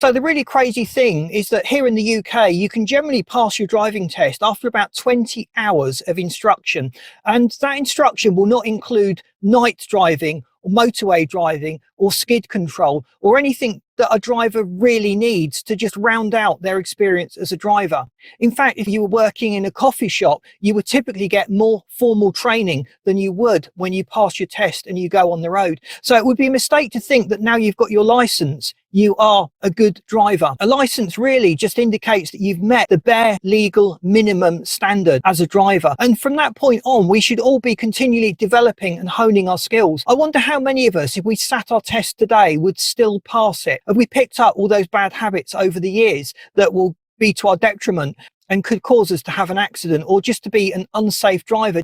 So the really crazy thing is that here in the UK, you can generally pass your driving test after about 20 hours of instruction. And that instruction will not include night driving or motorway driving or skid control or anything that a driver really needs to just round out their experience as a driver. In fact, if you were working in a coffee shop, you would typically get more formal training than you would when you pass your test and you go on the road. So it would be a mistake to think that now you've got your license, you are a good driver. A license really just indicates that you've met the bare legal minimum standard as a driver. And from that point on, we should all be continually developing and honing our skills. I wonder how many of us, if we sat our test today, would still pass it. Have we picked up all those bad habits over the years that will be to our detriment and could cause us to have an accident or just to be an unsafe driver?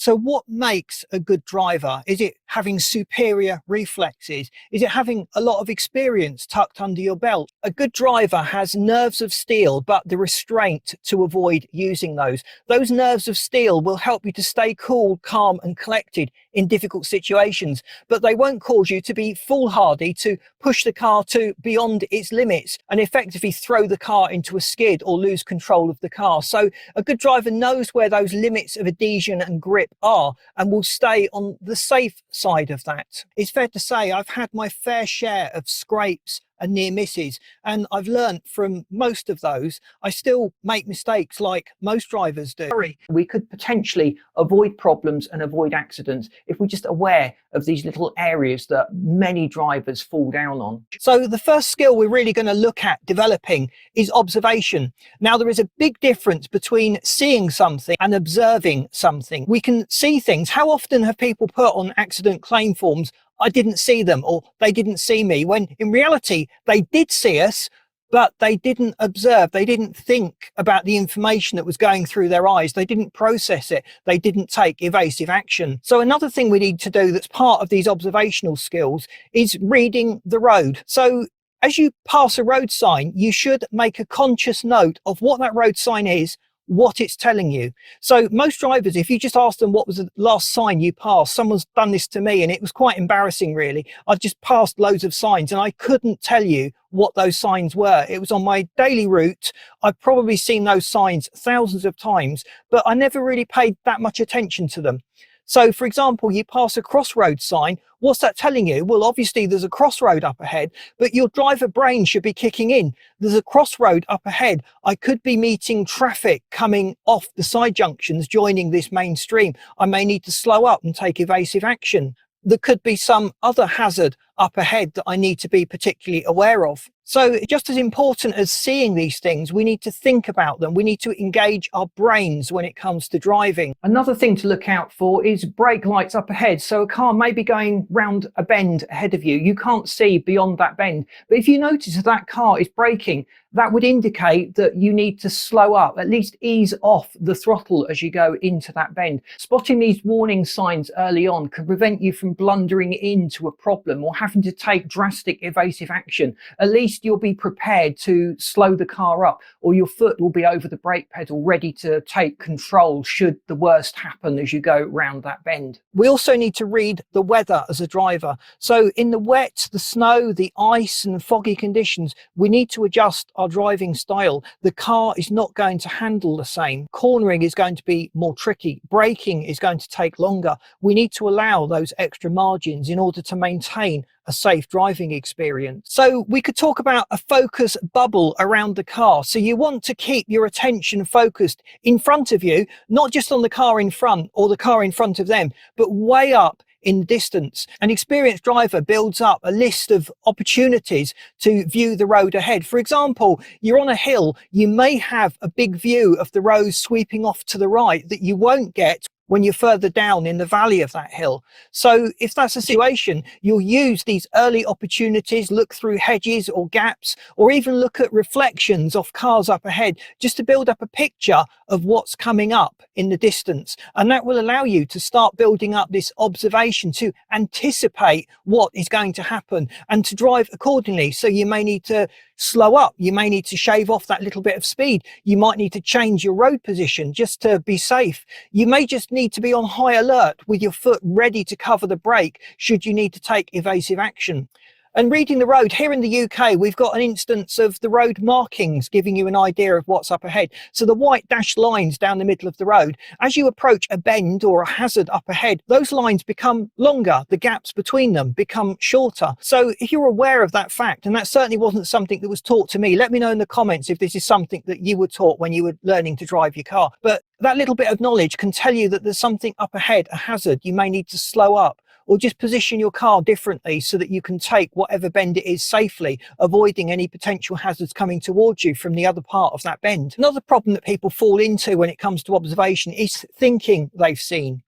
So what makes a good driver? Is it having superior reflexes? Is it having a lot of experience tucked under your belt? A good driver has nerves of steel, but the restraint to avoid using those. Those nerves of steel will help you to stay cool, calm and collected in difficult situations, but they won't cause you to be foolhardy, to push the car to beyond its limits and effectively throw the car into a skid or lose control of the car. So a good driver knows where those limits of adhesion and grip are and will stay on the safe side of that. It's fair to say I've had my fair share of scrapes and near misses, and I've learned from most of those. I still make mistakes like most drivers do. We could potentially avoid problems and avoid accidents if we're just aware of these little areas that many drivers fall down on. So the first skill we're really going to look at developing is observation. Now there is a big difference between seeing something and observing something. We can see things. How often have people put on accident claim forms, I didn't see them, or they didn't see me, when in reality they did see us, but they didn't observe. They didn't think about the information that was going through their eyes. They didn't process it. They didn't take evasive action. So another thing we need to do that's part of these observational skills is reading the road. So as you pass a road sign, you should make a conscious note of what that road sign is, what it's telling you. So most drivers, if you just ask them what was the last sign you passed, someone's done this to me and it was quite embarrassing really. I've just passed loads of signs and I couldn't tell you what those signs were. It was on my daily route. I've probably seen those signs thousands of times, but I never really paid that much attention to them. So for example, you pass a crossroad sign. What's that telling you? Well, obviously there's a crossroad up ahead, but your driver brain should be kicking in. There's a crossroad up ahead. I could be meeting traffic coming off the side junctions, joining this main stream. I may need to slow up and take evasive action. There could be some other hazard up ahead that I need to be particularly aware of. So just as important as seeing these things, we need to think about them. We need to engage our brains when it comes to driving. Another thing to look out for is brake lights up ahead. So a car may be going round a bend ahead of you. You can't see beyond that bend. But if you notice that that car is braking, that would indicate that you need to slow up, at least ease off the throttle as you go into that bend. Spotting these warning signs early on can prevent you from blundering into a problem or having to take drastic evasive action. At least you'll be prepared to slow the car up, or your foot will be over the brake pedal ready to take control should the worst happen as you go round that bend. We also need to read the weather as a driver. So in the wet, the snow, the ice and foggy conditions, we need to adjust our driving style. The car is not going to handle the same. Cornering is going to be more tricky. Braking is going to take longer. We need to allow those extra margins in order to maintain a safe driving experience. So we could talk about a focus bubble around the car. So you want to keep your attention focused in front of you, not just on the car in front or the car in front of them, but way up in the distance. An experienced driver builds up a list of opportunities to view the road ahead. For example, you're on a hill, you may have a big view of the road sweeping off to the right that you won't get when you're further down in the valley of that hill. So if that's a situation, you'll use these early opportunities, look through hedges or gaps, or even look at reflections of cars up ahead, just to build up a picture of what's coming up in the distance. And that will allow you to start building up this observation to anticipate what is going to happen and to drive accordingly. So you may need to slow up, you may need to shave off that little bit of speed, you might need to change your road position just to be safe. You may just need to be on high alert with your foot ready to cover the brake should you need to take evasive action. And reading the road, here in the UK, we've got an instance of the road markings giving you an idea of what's up ahead. So the white dashed lines down the middle of the road, as you approach a bend or a hazard up ahead, those lines become longer, the gaps between them become shorter. So if you're aware of that fact, and that certainly wasn't something that was taught to me, let me know in the comments if this is something that you were taught when you were learning to drive your car. But that little bit of knowledge can tell you that there's something up ahead, a hazard, you may need to slow up, or just position your car differently so that you can take whatever bend it is safely, avoiding any potential hazards coming towards you from the other part of that bend. Another problem that people fall into when it comes to observation is thinking they've seen.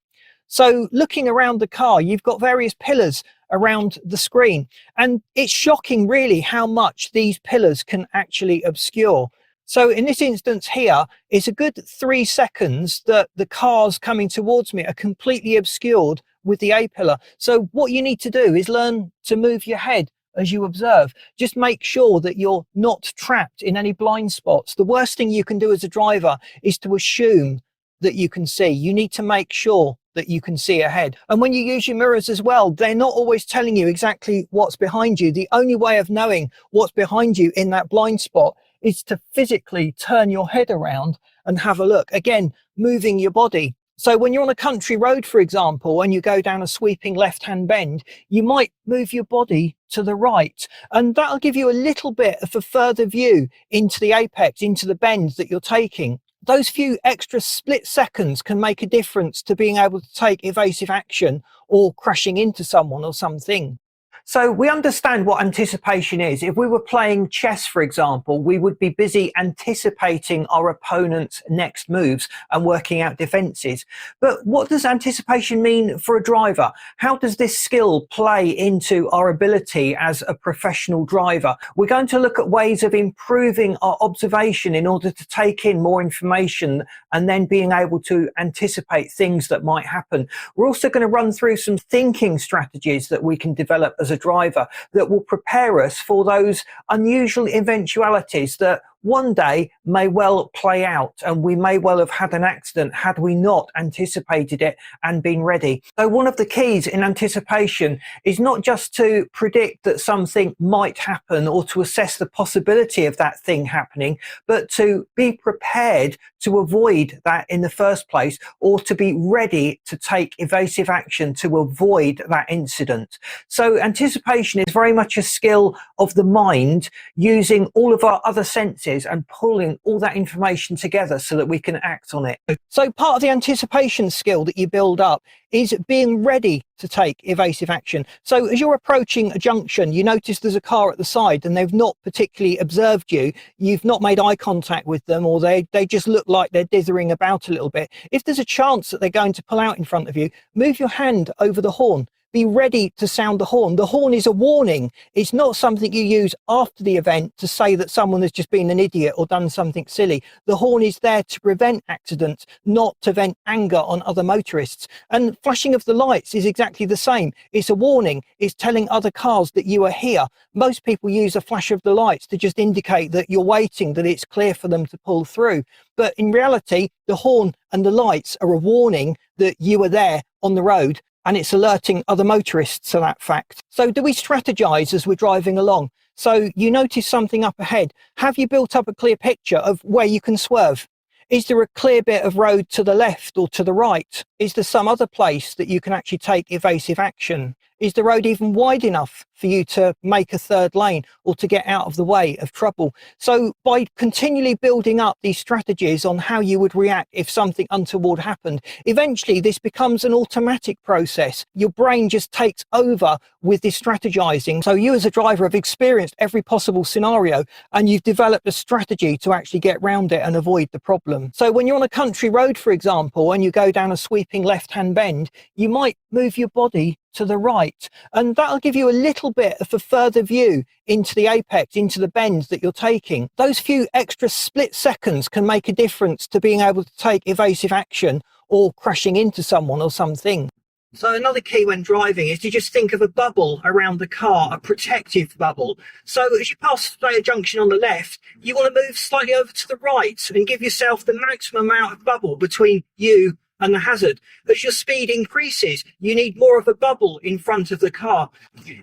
So looking around the car, you've got various pillars around the screen, and it's shocking really how much these pillars can actually obscure. So in this instance here, it's a good 3 seconds that the cars coming towards me are completely obscured with the A-pillar. So what you need to do is learn to move your head as you observe. Just make sure that you're not trapped in any blind spots. The worst thing you can do as a driver is to assume that you can see. You need to make sure that you can see ahead. And when you use your mirrors as well, they're not always telling you exactly what's behind you. The only way of knowing what's behind you in that blind spot is to physically turn your head around and have a look. Again, moving your body. So when you're on a country road, for example, and you go down a sweeping left-hand bend, you might move your body to the right, and that'll give you a little bit of a further view into the apex, into the bend that you're taking. Those few extra split seconds can make a difference to being able to take evasive action or crashing into someone or something. So we understand what anticipation is. If we were playing chess, for example, we would be busy anticipating our opponent's next moves and working out defenses. But what does anticipation mean for a driver? How does this skill play into our ability as a professional driver? We're going to look at ways of improving our observation in order to take in more information and then being able to anticipate things that might happen. We're also going to run through some thinking strategies that we can develop as a driver that will prepare us for those unusual eventualities that one day may well play out, and we may well have had an accident had we not anticipated it and been ready. So one of the keys in anticipation is not just to predict that something might happen or to assess the possibility of that thing happening, but to be prepared to avoid that in the first place, or to be ready to take evasive action to avoid that incident. So anticipation is very much a skill of the mind, using all of our other senses and pulling all that information together so that we can act on it. So part of the anticipation skill that you build up is being ready to take evasive action. So as you're approaching a junction, you notice there's a car at the side and they've not particularly observed you. You've not made eye contact with them, or they just look like they're dithering about a little bit. If there's a chance that they're going to pull out in front of you, move your hand over the horn. Be ready to sound the horn. The horn is a warning. It's not something you use after the event to say that someone has just been an idiot or done something silly. The horn is there to prevent accidents, not to vent anger on other motorists. And flashing of the lights is exactly the same. It's a warning. It's telling other cars that you are here. Most people use a flash of the lights to just indicate that you're waiting, that it's clear for them to pull through. But in reality, the horn and the lights are a warning that you are there on the road, and it's alerting other motorists to that fact. So do we strategize as we're driving along? So you notice something up ahead. Have you built up a clear picture of where you can swerve? Is there a clear bit of road to the left or to the right? Is there some other place that you can actually take evasive action? Is the road even wide enough for you to make a third lane or to get out of the way of trouble? So by continually building up these strategies on how you would react if something untoward happened, eventually this becomes an automatic process. Your brain just takes over with this strategizing. So you as a driver have experienced every possible scenario and you've developed a strategy to actually get around it and avoid the problem. So when you're on a country road, for example, and you go down a sweeping left-hand bend, you might move your body to the right, and that'll give you a little bit of a further view into the apex, into the bend that you're taking. Those few extra split seconds can make a difference to being able to take evasive action or crashing into someone or something. So another key when driving is to just think of a bubble around the car, a protective bubble. So as you pass, say, a junction on the left, you want to move slightly over to the right and give yourself the maximum amount of bubble between you and the hazard. As your speed increases, you need more of a bubble in front of the car.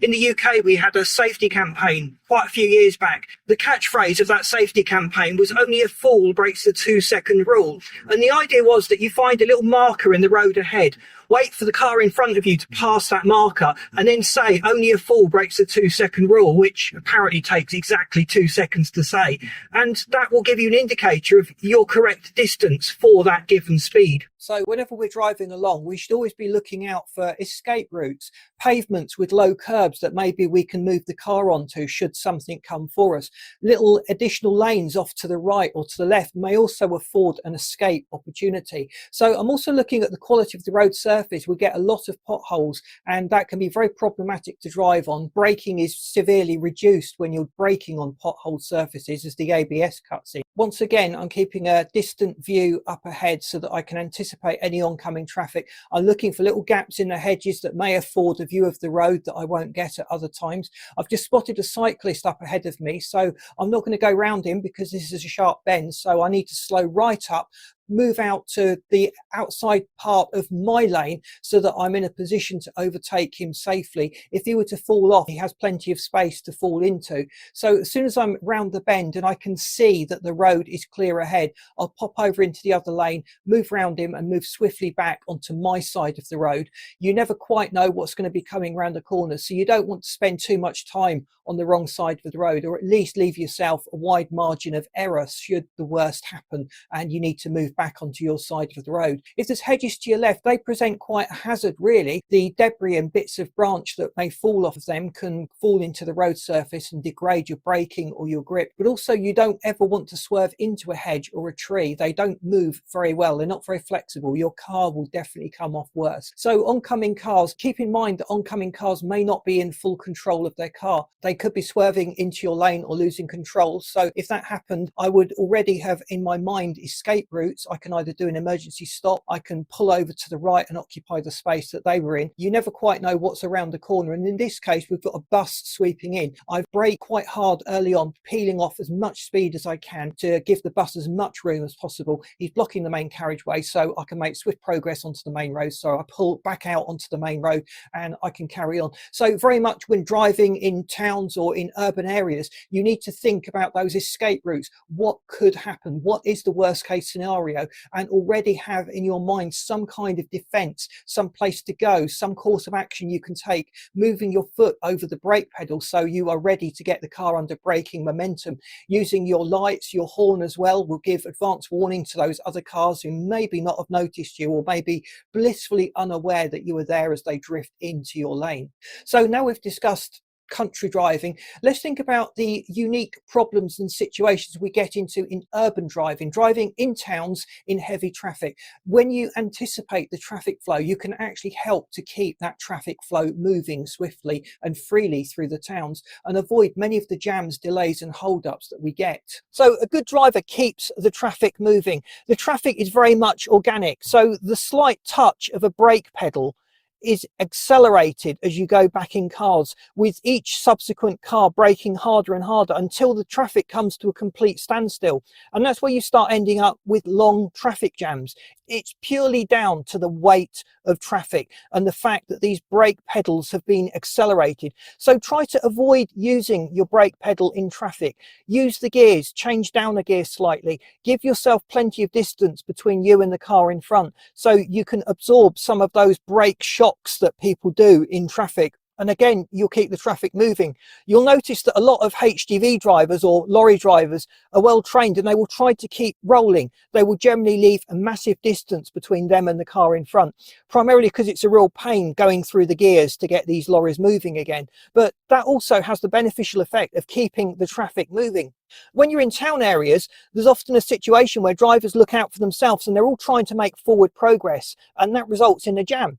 In the UK, we had a safety campaign quite a few years back. The catchphrase of that safety campaign was "only a fool breaks the 2-second rule." And the idea was that you find a little marker in the road ahead, wait for the car in front of you to pass that marker, and then say "only a fool breaks the 2-second rule," which apparently takes exactly 2 seconds to say. And that will give you an indicator of your correct distance for that given speed. So whenever we're driving along, we should always be looking out for escape routes, pavements with low curbs that maybe we can move the car onto should something come for us. Little additional lanes off to the right or to the left may also afford an escape opportunity. So I'm also looking at the quality of the road surface. We get a lot of potholes, and that can be very problematic to drive on. Braking is severely reduced when you're braking on pothole surfaces as the ABS cuts in. Once again, I'm keeping a distant view up ahead so that I can anticipate any oncoming traffic. I'm looking for little gaps in the hedges that may afford a view of the road that I won't get at other times. I've just spotted a cyclist up ahead of me, so I'm not going to go round him because this is a sharp bend, so I need to slow right up, move out to the outside part of my lane so that I'm in a position to overtake him safely. If he were to fall off, he has plenty of space to fall into. So as soon as I'm round the bend and I can see that the road is clear ahead, I'll pop over into the other lane, move round him and move swiftly back onto my side of the road. You never quite know what's going to be coming around the corner, so you don't want to spend too much time on the wrong side of the road, or at least leave yourself a wide margin of error should the worst happen and you need to move back onto your side of the road. If there's hedges to your left, they present quite a hazard really. The debris and bits of branch that may fall off of them can fall into the road surface and degrade your braking or your grip. But also you don't ever want to swerve into a hedge or a tree. They don't move very well. They're not very flexible. Your car will definitely come off worse. So oncoming cars, keep in mind that oncoming cars may not be in full control of their car. They could be swerving into your lane or losing control. So if that happened, I would already have in my mind escape routes. I can either do an emergency stop, I can pull over to the right and occupy the space that they were in. You never quite know what's around the corner, and in this case we've got a bus sweeping in. I've braked quite hard early on, peeling off as much speed as I can to give the bus as much room as possible. He's blocking the main carriageway so I can make swift progress onto the main road, so I pull back out onto the main road and I can carry on. So very much when driving in towns or in urban areas, you need to think about those escape routes. What could happen? What is the worst case scenario? And already have in your mind some kind of defense, some place to go, some course of action you can take, moving your foot over the brake pedal so you are ready to get the car under braking momentum. Using your lights, your horn as well will give advance warning to those other cars who maybe not have noticed you or maybe blissfully unaware that you were there as they drift into your lane. So now we've discussed country driving, let's think about the unique problems and situations we get into in urban driving in towns in heavy traffic. When you anticipate the traffic flow, you can actually help to keep that traffic flow moving swiftly and freely through the towns and avoid many of the jams, delays and holdups that we get. So a good driver keeps the traffic moving. The traffic is very much organic, so the slight touch of a brake pedal is accelerated as you go back in cars, with each subsequent car braking harder and harder until the traffic comes to a complete standstill. And that's where you start ending up with long traffic jams. It's purely down to the weight of traffic and the fact that these brake pedals have been accelerated. So try to avoid using your brake pedal in traffic. Use the gears, change down a gear slightly, give yourself plenty of distance between you and the car in front so you can absorb some of those brake shocks that people do in traffic. And again, you'll keep the traffic moving. You'll notice that a lot of HGV drivers or lorry drivers are well trained and they will try to keep rolling. They will generally leave a massive distance between them and the car in front, primarily because it's a real pain going through the gears to get these lorries moving again. But that also has the beneficial effect of keeping the traffic moving. When you're in town areas, there's often a situation where drivers look out for themselves and they're all trying to make forward progress, and that results in a jam.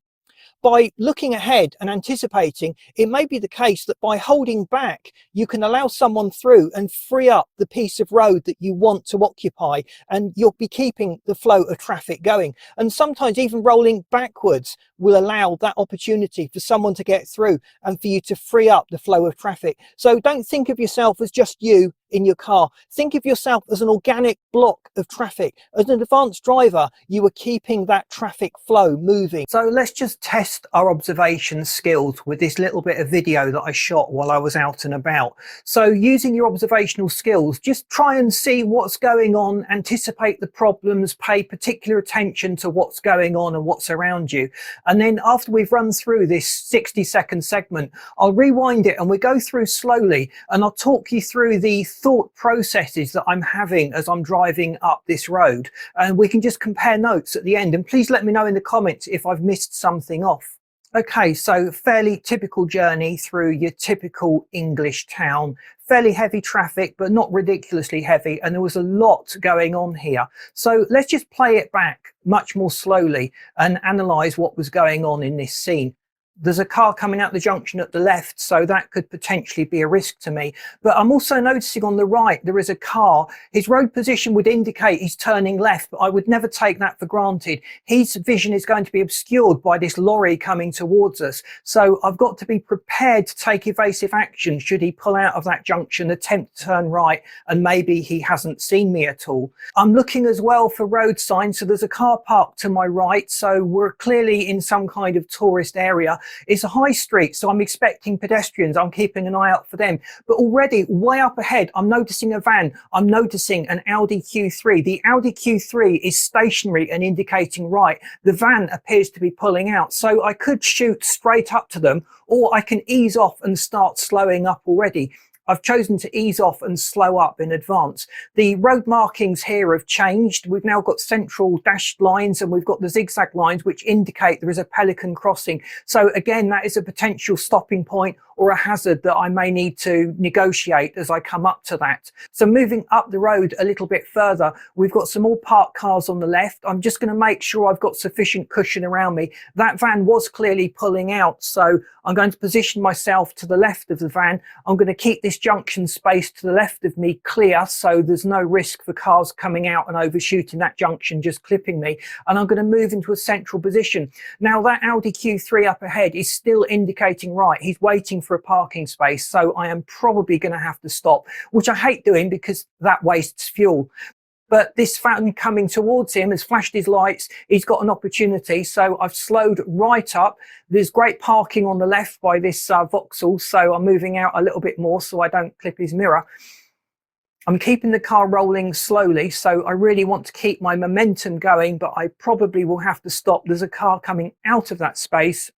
By looking ahead and anticipating, it may be the case that by holding back, you can allow someone through and free up the piece of road that you want to occupy, and you'll be keeping the flow of traffic going. And sometimes even rolling backwards will allow that opportunity for someone to get through and for you to free up the flow of traffic. So don't think of yourself as just you in your car. Think of yourself as an organic block of traffic. As an advanced driver, you are keeping that traffic flow moving. So let's just test our observation skills with this little bit of video that I shot while I was out and about. So using your observational skills, just try and see what's going on, anticipate the problems, pay particular attention to what's going on and what's around you. And then after we've run through this 60-second segment, I'll rewind it and we go through slowly, and I'll talk you through the thought processes that I'm having as I'm driving up this road, and we can just compare notes at the end. And please let me know in the comments if I've missed something off. Okay, so fairly typical journey through your typical English town. Fairly heavy traffic, but not ridiculously heavy, and there was a lot going on here. So let's just play it back much more slowly and analyse what was going on in this scene. There's a car coming out the junction at the left, so that could potentially be a risk to me. But I'm also noticing on the right, there is a car. His road position would indicate he's turning left, but I would never take that for granted. His vision is going to be obscured by this lorry coming towards us. So I've got to be prepared to take evasive action should he pull out of that junction, attempt to turn right, and maybe he hasn't seen me at all. I'm looking as well for road signs. So there's a car parked to my right, so we're clearly in some kind of tourist area. It's a high street, so I'm expecting pedestrians. I'm keeping an eye out for them. But already way up ahead, I'm noticing a van. I'm noticing an Audi Q3. The Audi Q3 is stationary and indicating right. The van appears to be pulling out. So I could shoot straight up to them, or I can ease off and start slowing up already. I've chosen to ease off and slow up in advance. The road markings here have changed. We've now got central dashed lines and we've got the zigzag lines which indicate there is a pelican crossing. So again, that is a potential stopping point or a hazard that I may need to negotiate as I come up to that. So moving up the road a little bit further, we've got some more parked cars on the left. I'm just going to make sure I've got sufficient cushion around me. That van was clearly pulling out, so I'm going to position myself to the left of the van. I'm going to keep this junction space to the left of me clear, so there's no risk for cars coming out and overshooting that junction, just clipping me. And I'm going to move into a central position. Now that Audi Q3 up ahead is still indicating right. He's waiting for a parking space, so I am probably going to have to stop, which I hate doing because that wastes fuel. But this van coming towards him has flashed his lights. He's got an opportunity. So I've slowed right up. There's great parking on the left by this Vauxhall. So I'm moving out a little bit more so I don't clip his mirror. I'm keeping the car rolling slowly. So I really want to keep my momentum going, but I probably will have to stop. There's a car coming out of that space.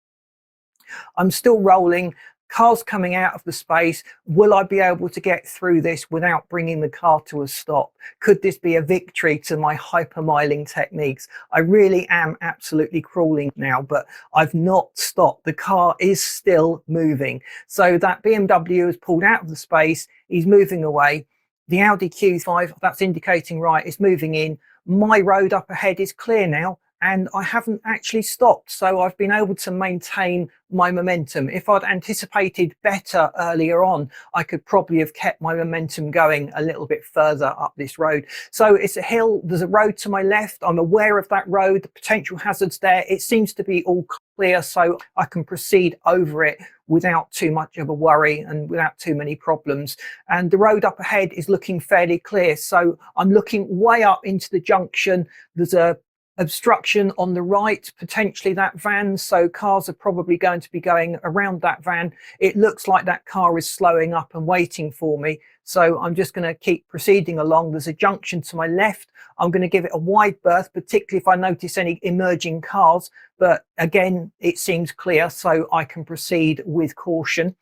I'm still rolling. Cars coming out of the space. Will I be able to get through this without bringing the car to a stop? Could this be a victory to my hypermiling techniques? I really am absolutely crawling now, but I've not stopped. The car is still moving. So that BMW has pulled out of the space. He's moving away. The Audi Q5, that's indicating right, is moving in. My road up ahead is clear now, and I haven't actually stopped. So I've been able to maintain my momentum. If I'd anticipated better earlier on, I could probably have kept my momentum going a little bit further up this road. So it's a hill, there's a road to my left. I'm aware of that road, the potential hazards there. It seems to be all clear, so I can proceed over it without too much of a worry and without too many problems. And the road up ahead is looking fairly clear. So I'm looking way up into the junction. There's a obstruction on the right, potentially that van, so cars are probably going to be going around that van. It looks like that car is slowing up and waiting for me, so I'm just going to keep proceeding along. There's a junction to my left. I'm going to give it a wide berth, particularly if I notice any emerging cars, but again it seems clear, so I can proceed with caution.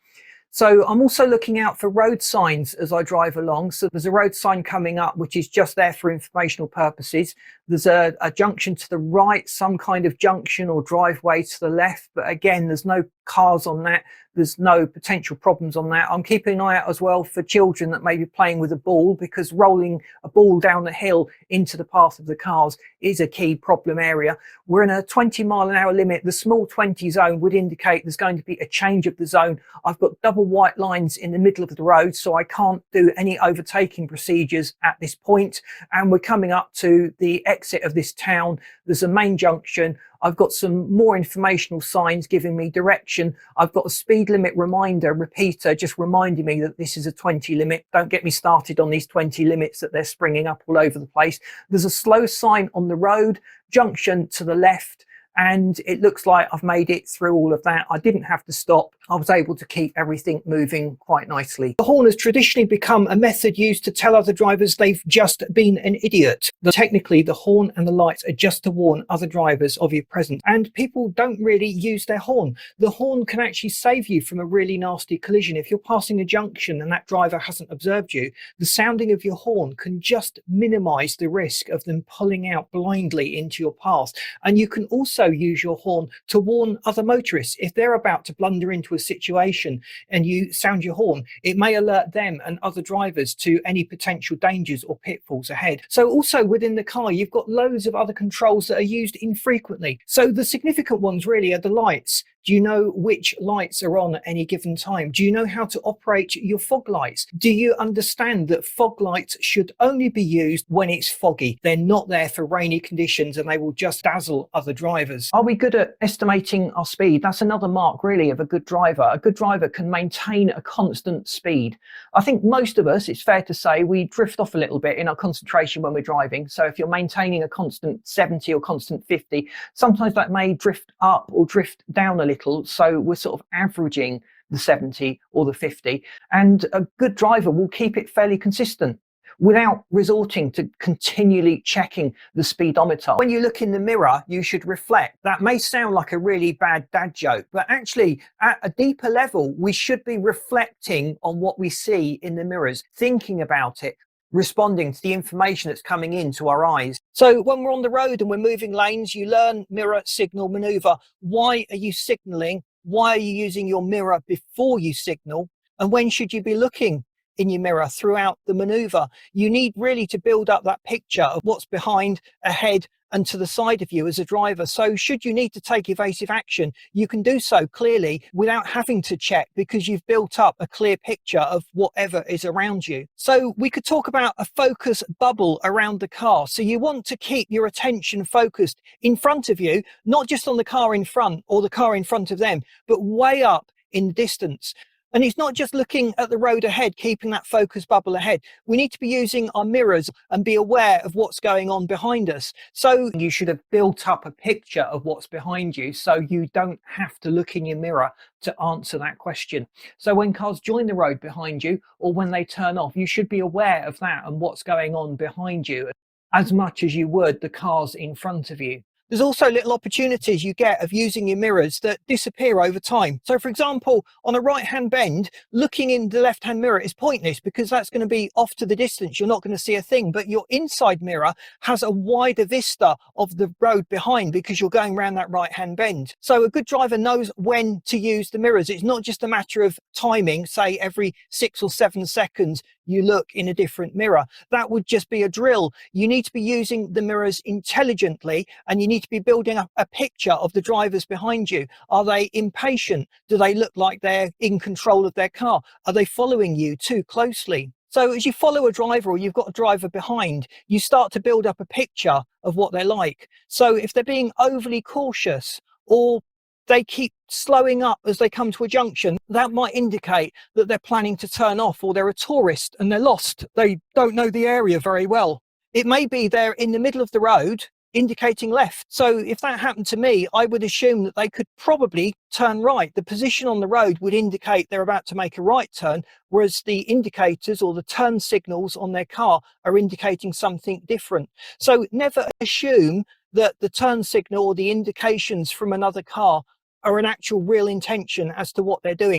So I'm also looking out for road signs as I drive along. So there's a road sign coming up, which is just there for informational purposes. There's a junction to the right, some kind of junction or driveway to the left. But again, there's no cars on that. There's no potential problems on that. I'm keeping an eye out as well for children that may be playing with a ball, because rolling a ball down the hill into the path of the cars is a key problem area. We're in a 20-mile-an-hour limit. The small 20 zone would indicate there's going to be a change of the zone. I've got double white lines in the middle of the road, so I can't do any overtaking procedures at this point. And we're coming up to the exit of this town. There's a main junction. I've got some more informational signs giving me direction. I've got a speed limit reminder repeater just reminding me that this is a 20 limit. Don't get me started on these 20 limits that they're springing up all over the place. There's a slow sign on the road, junction to the left, and it looks like I've made it through all of that. I didn't have to stop. I was able to keep everything moving quite nicely. The horn has traditionally become a method used to tell other drivers they've just been an idiot. Technically, the horn and the lights are just to warn other drivers of your presence, and people don't really use their horn. The horn can actually save you from a really nasty collision. If you're passing a junction and that driver hasn't observed you, the sounding of your horn can just minimize the risk of them pulling out blindly into your path. And you can also use your horn to warn other motorists. If they're about to blunder into a situation and you sound your horn, it may alert them and other drivers to any potential dangers or pitfalls ahead. So also within the car, you've got loads of other controls that are used infrequently. So the significant ones really are the lights. Do you know which lights are on at any given time? Do you know how to operate your fog lights? Do you understand that fog lights should only be used when it's foggy? They're not there for rainy conditions and they will just dazzle other drivers. Are we good at estimating our speed? That's another mark really of a good driver. A good driver can maintain a constant speed. I think most of us, it's fair to say, we drift off a little bit in our concentration when we're driving. So if you're maintaining a constant 70 or constant 50, sometimes that may drift up or drift down a little. So we're sort of averaging the 70 or the 50, and a good driver will keep it fairly consistent without resorting to continually checking the speedometer. When you look in the mirror, you should reflect. That may sound like a really bad dad joke, but actually at a deeper level, we should be reflecting on what we see in the mirrors, thinking about it, responding to the information that's coming into our eyes. So when we're on the road and we're moving lanes, you learn mirror, signal, maneuver. Why are you signaling? Why are you using your mirror before you signal? And when should you be looking in your mirror throughout the maneuver? You need really to build up that picture of what's behind, ahead, and to the side of you as a driver. So should you need to take evasive action, you can do so clearly without having to check, because you've built up a clear picture of whatever is around you. So we could talk about a focus bubble around the car. So you want to keep your attention focused in front of you, not just on the car in front or the car in front of them, but way up in the distance. And it's not just looking at the road ahead, keeping that focus bubble ahead. We need to be using our mirrors and be aware of what's going on behind us. So you should have built up a picture of what's behind you so you don't have to look in your mirror to answer that question. So when cars join the road behind you or when they turn off, you should be aware of that and what's going on behind you as much as you would the cars in front of you. There's also little opportunities you get of using your mirrors that disappear over time. So for example, on a right-hand bend, looking in the left-hand mirror is pointless because that's going to be off to the distance. You're not going to see a thing, but your inside mirror has a wider vista of the road behind because you're going around that right-hand bend. So a good driver knows when to use the mirrors. It's not just a matter of timing, say every 6 or 7 seconds, you look in a different mirror. That would just be a drill. You need to be using the mirrors intelligently, and you need to be building up a picture of the drivers behind you. Are they impatient? Do they look like they're in control of their car? Are they following you too closely? So as you follow a driver or you've got a driver behind, you start to build up a picture of what they're like. So if they're being overly cautious or they keep slowing up as they come to a junction, that might indicate that they're planning to turn off, or they're a tourist and they're lost. They don't know the area very well. It may be they're in the middle of the road indicating left. So if that happened to me, I would assume that they could probably turn right. The position on the road would indicate they're about to make a right turn, whereas the indicators or the turn signals on their car are indicating something different. So never assume that the turn signal or the indications from another car are an actual real intention as to what they're doing.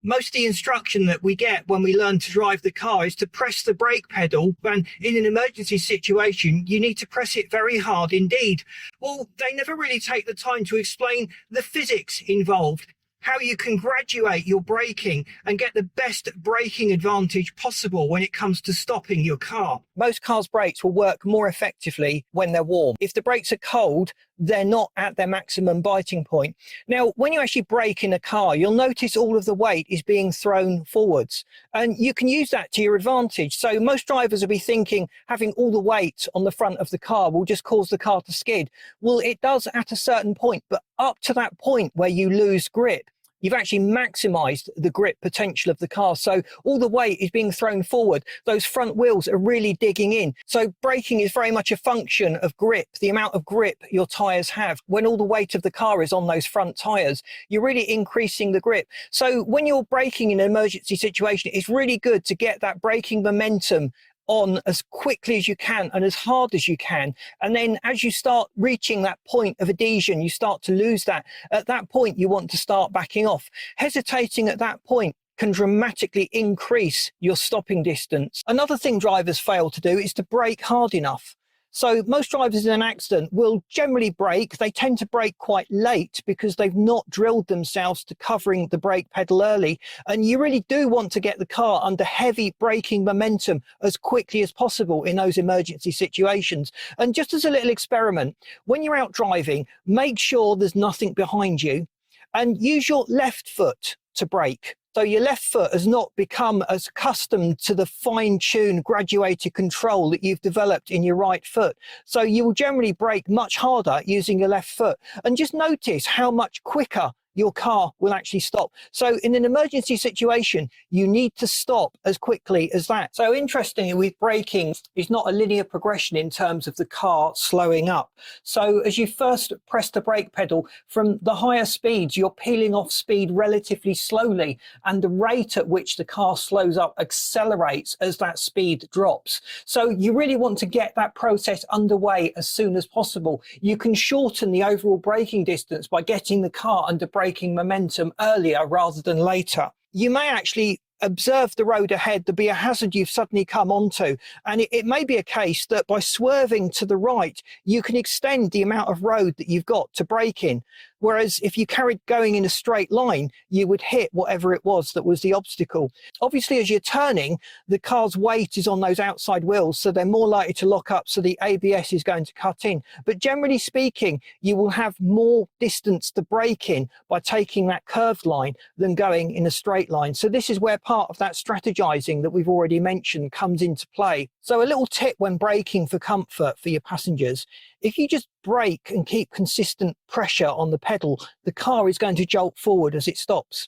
Most of the instruction that we get when we learn to drive the car is to press the brake pedal, and in an emergency situation you need to press it very hard indeed. Well, they never really take the time to explain the physics involved. how you can graduate your braking and get the best braking advantage possible when it comes to stopping your car. Most cars' brakes will work more effectively when they're warm. If the brakes are cold, they're not at their maximum biting point. Now, when you actually brake in a car, you'll notice all of the weight is being thrown forwards, and you can use that to your advantage. So most drivers will be thinking having all the weight on the front of the car will just cause the car to skid. Well, it does at a certain point, but up to that point where you lose grip, you've actually maximized the grip potential of the car. So all the weight is being thrown forward. Those front wheels are really digging in. So braking is very much a function of grip, the amount of grip your tires have. When all the weight of the car is on those front tires, you're really increasing the grip. So when you're braking in an emergency situation, it's really good to get that braking momentum on as quickly as you can and as hard as you can. And then as you start reaching that point of adhesion, you start to lose that. At that point, you want to start backing off. Hesitating at that point can dramatically increase your stopping distance. Another thing drivers fail to do is to brake hard enough. So most drivers in an accident will generally brake. They tend to brake quite late because they've not drilled themselves to covering the brake pedal early. And you really do want to get the car under heavy braking momentum as quickly as possible in those emergency situations. And just as a little experiment, when you're out driving, make sure there's nothing behind you and use your left foot to brake. So your left foot has not become as accustomed to the fine-tuned graduated control that you've developed in your right foot. So you will generally brake much harder using your left foot. And just notice how much quicker your car will actually stop. So in an emergency situation, you need to stop as quickly as that. So interestingly, with braking, it's not a linear progression in terms of the car slowing up. So as you first press the brake pedal, from the higher speeds, you're peeling off speed relatively slowly, and the rate at which the car slows up accelerates as that speed drops. So you really want to get that process underway as soon as possible. You can shorten the overall braking distance by getting the car under braking momentum earlier rather than later. You may actually observe the road ahead, there'll be a hazard you've suddenly come onto, and it may be a case that by swerving to the right, you can extend the amount of road that you've got to brake in. Whereas if you carried going in a straight line, you would hit whatever it was that was the obstacle. Obviously, as you're turning, the car's weight is on those outside wheels, so they're more likely to lock up, so the ABS is going to cut in. But generally speaking, you will have more distance to brake in by taking that curved line than going in a straight line. So this is where part of that strategizing that we've already mentioned comes into play. So a little tip when braking for comfort for your passengers: if you just brake and keep consistent pressure on the pedal, the car is going to jolt forward as it stops.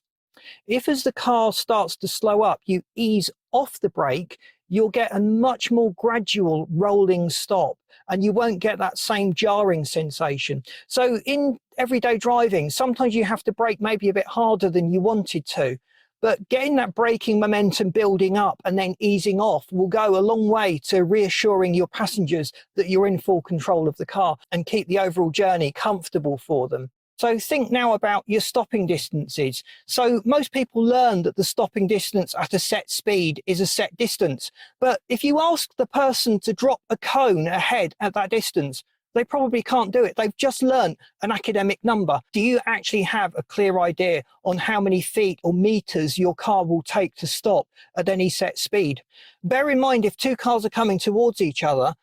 If as the car starts to slow up, you ease off the brake, you'll get a much more gradual rolling stop and you won't get that same jarring sensation. So in everyday driving, sometimes you have to brake maybe a bit harder than you wanted to. But getting that braking momentum building up and then easing off will go a long way to reassuring your passengers that you're in full control of the car and keep the overall journey comfortable for them. So think now about your stopping distances. So most people learn that the stopping distance at a set speed is a set distance. But if you ask the person to drop a cone ahead at that distance, they probably can't do it. They've just learned an academic number. Do you actually have a clear idea on how many feet or meters your car will take to stop at any set speed? Bear in mind, if two cars are coming towards each other,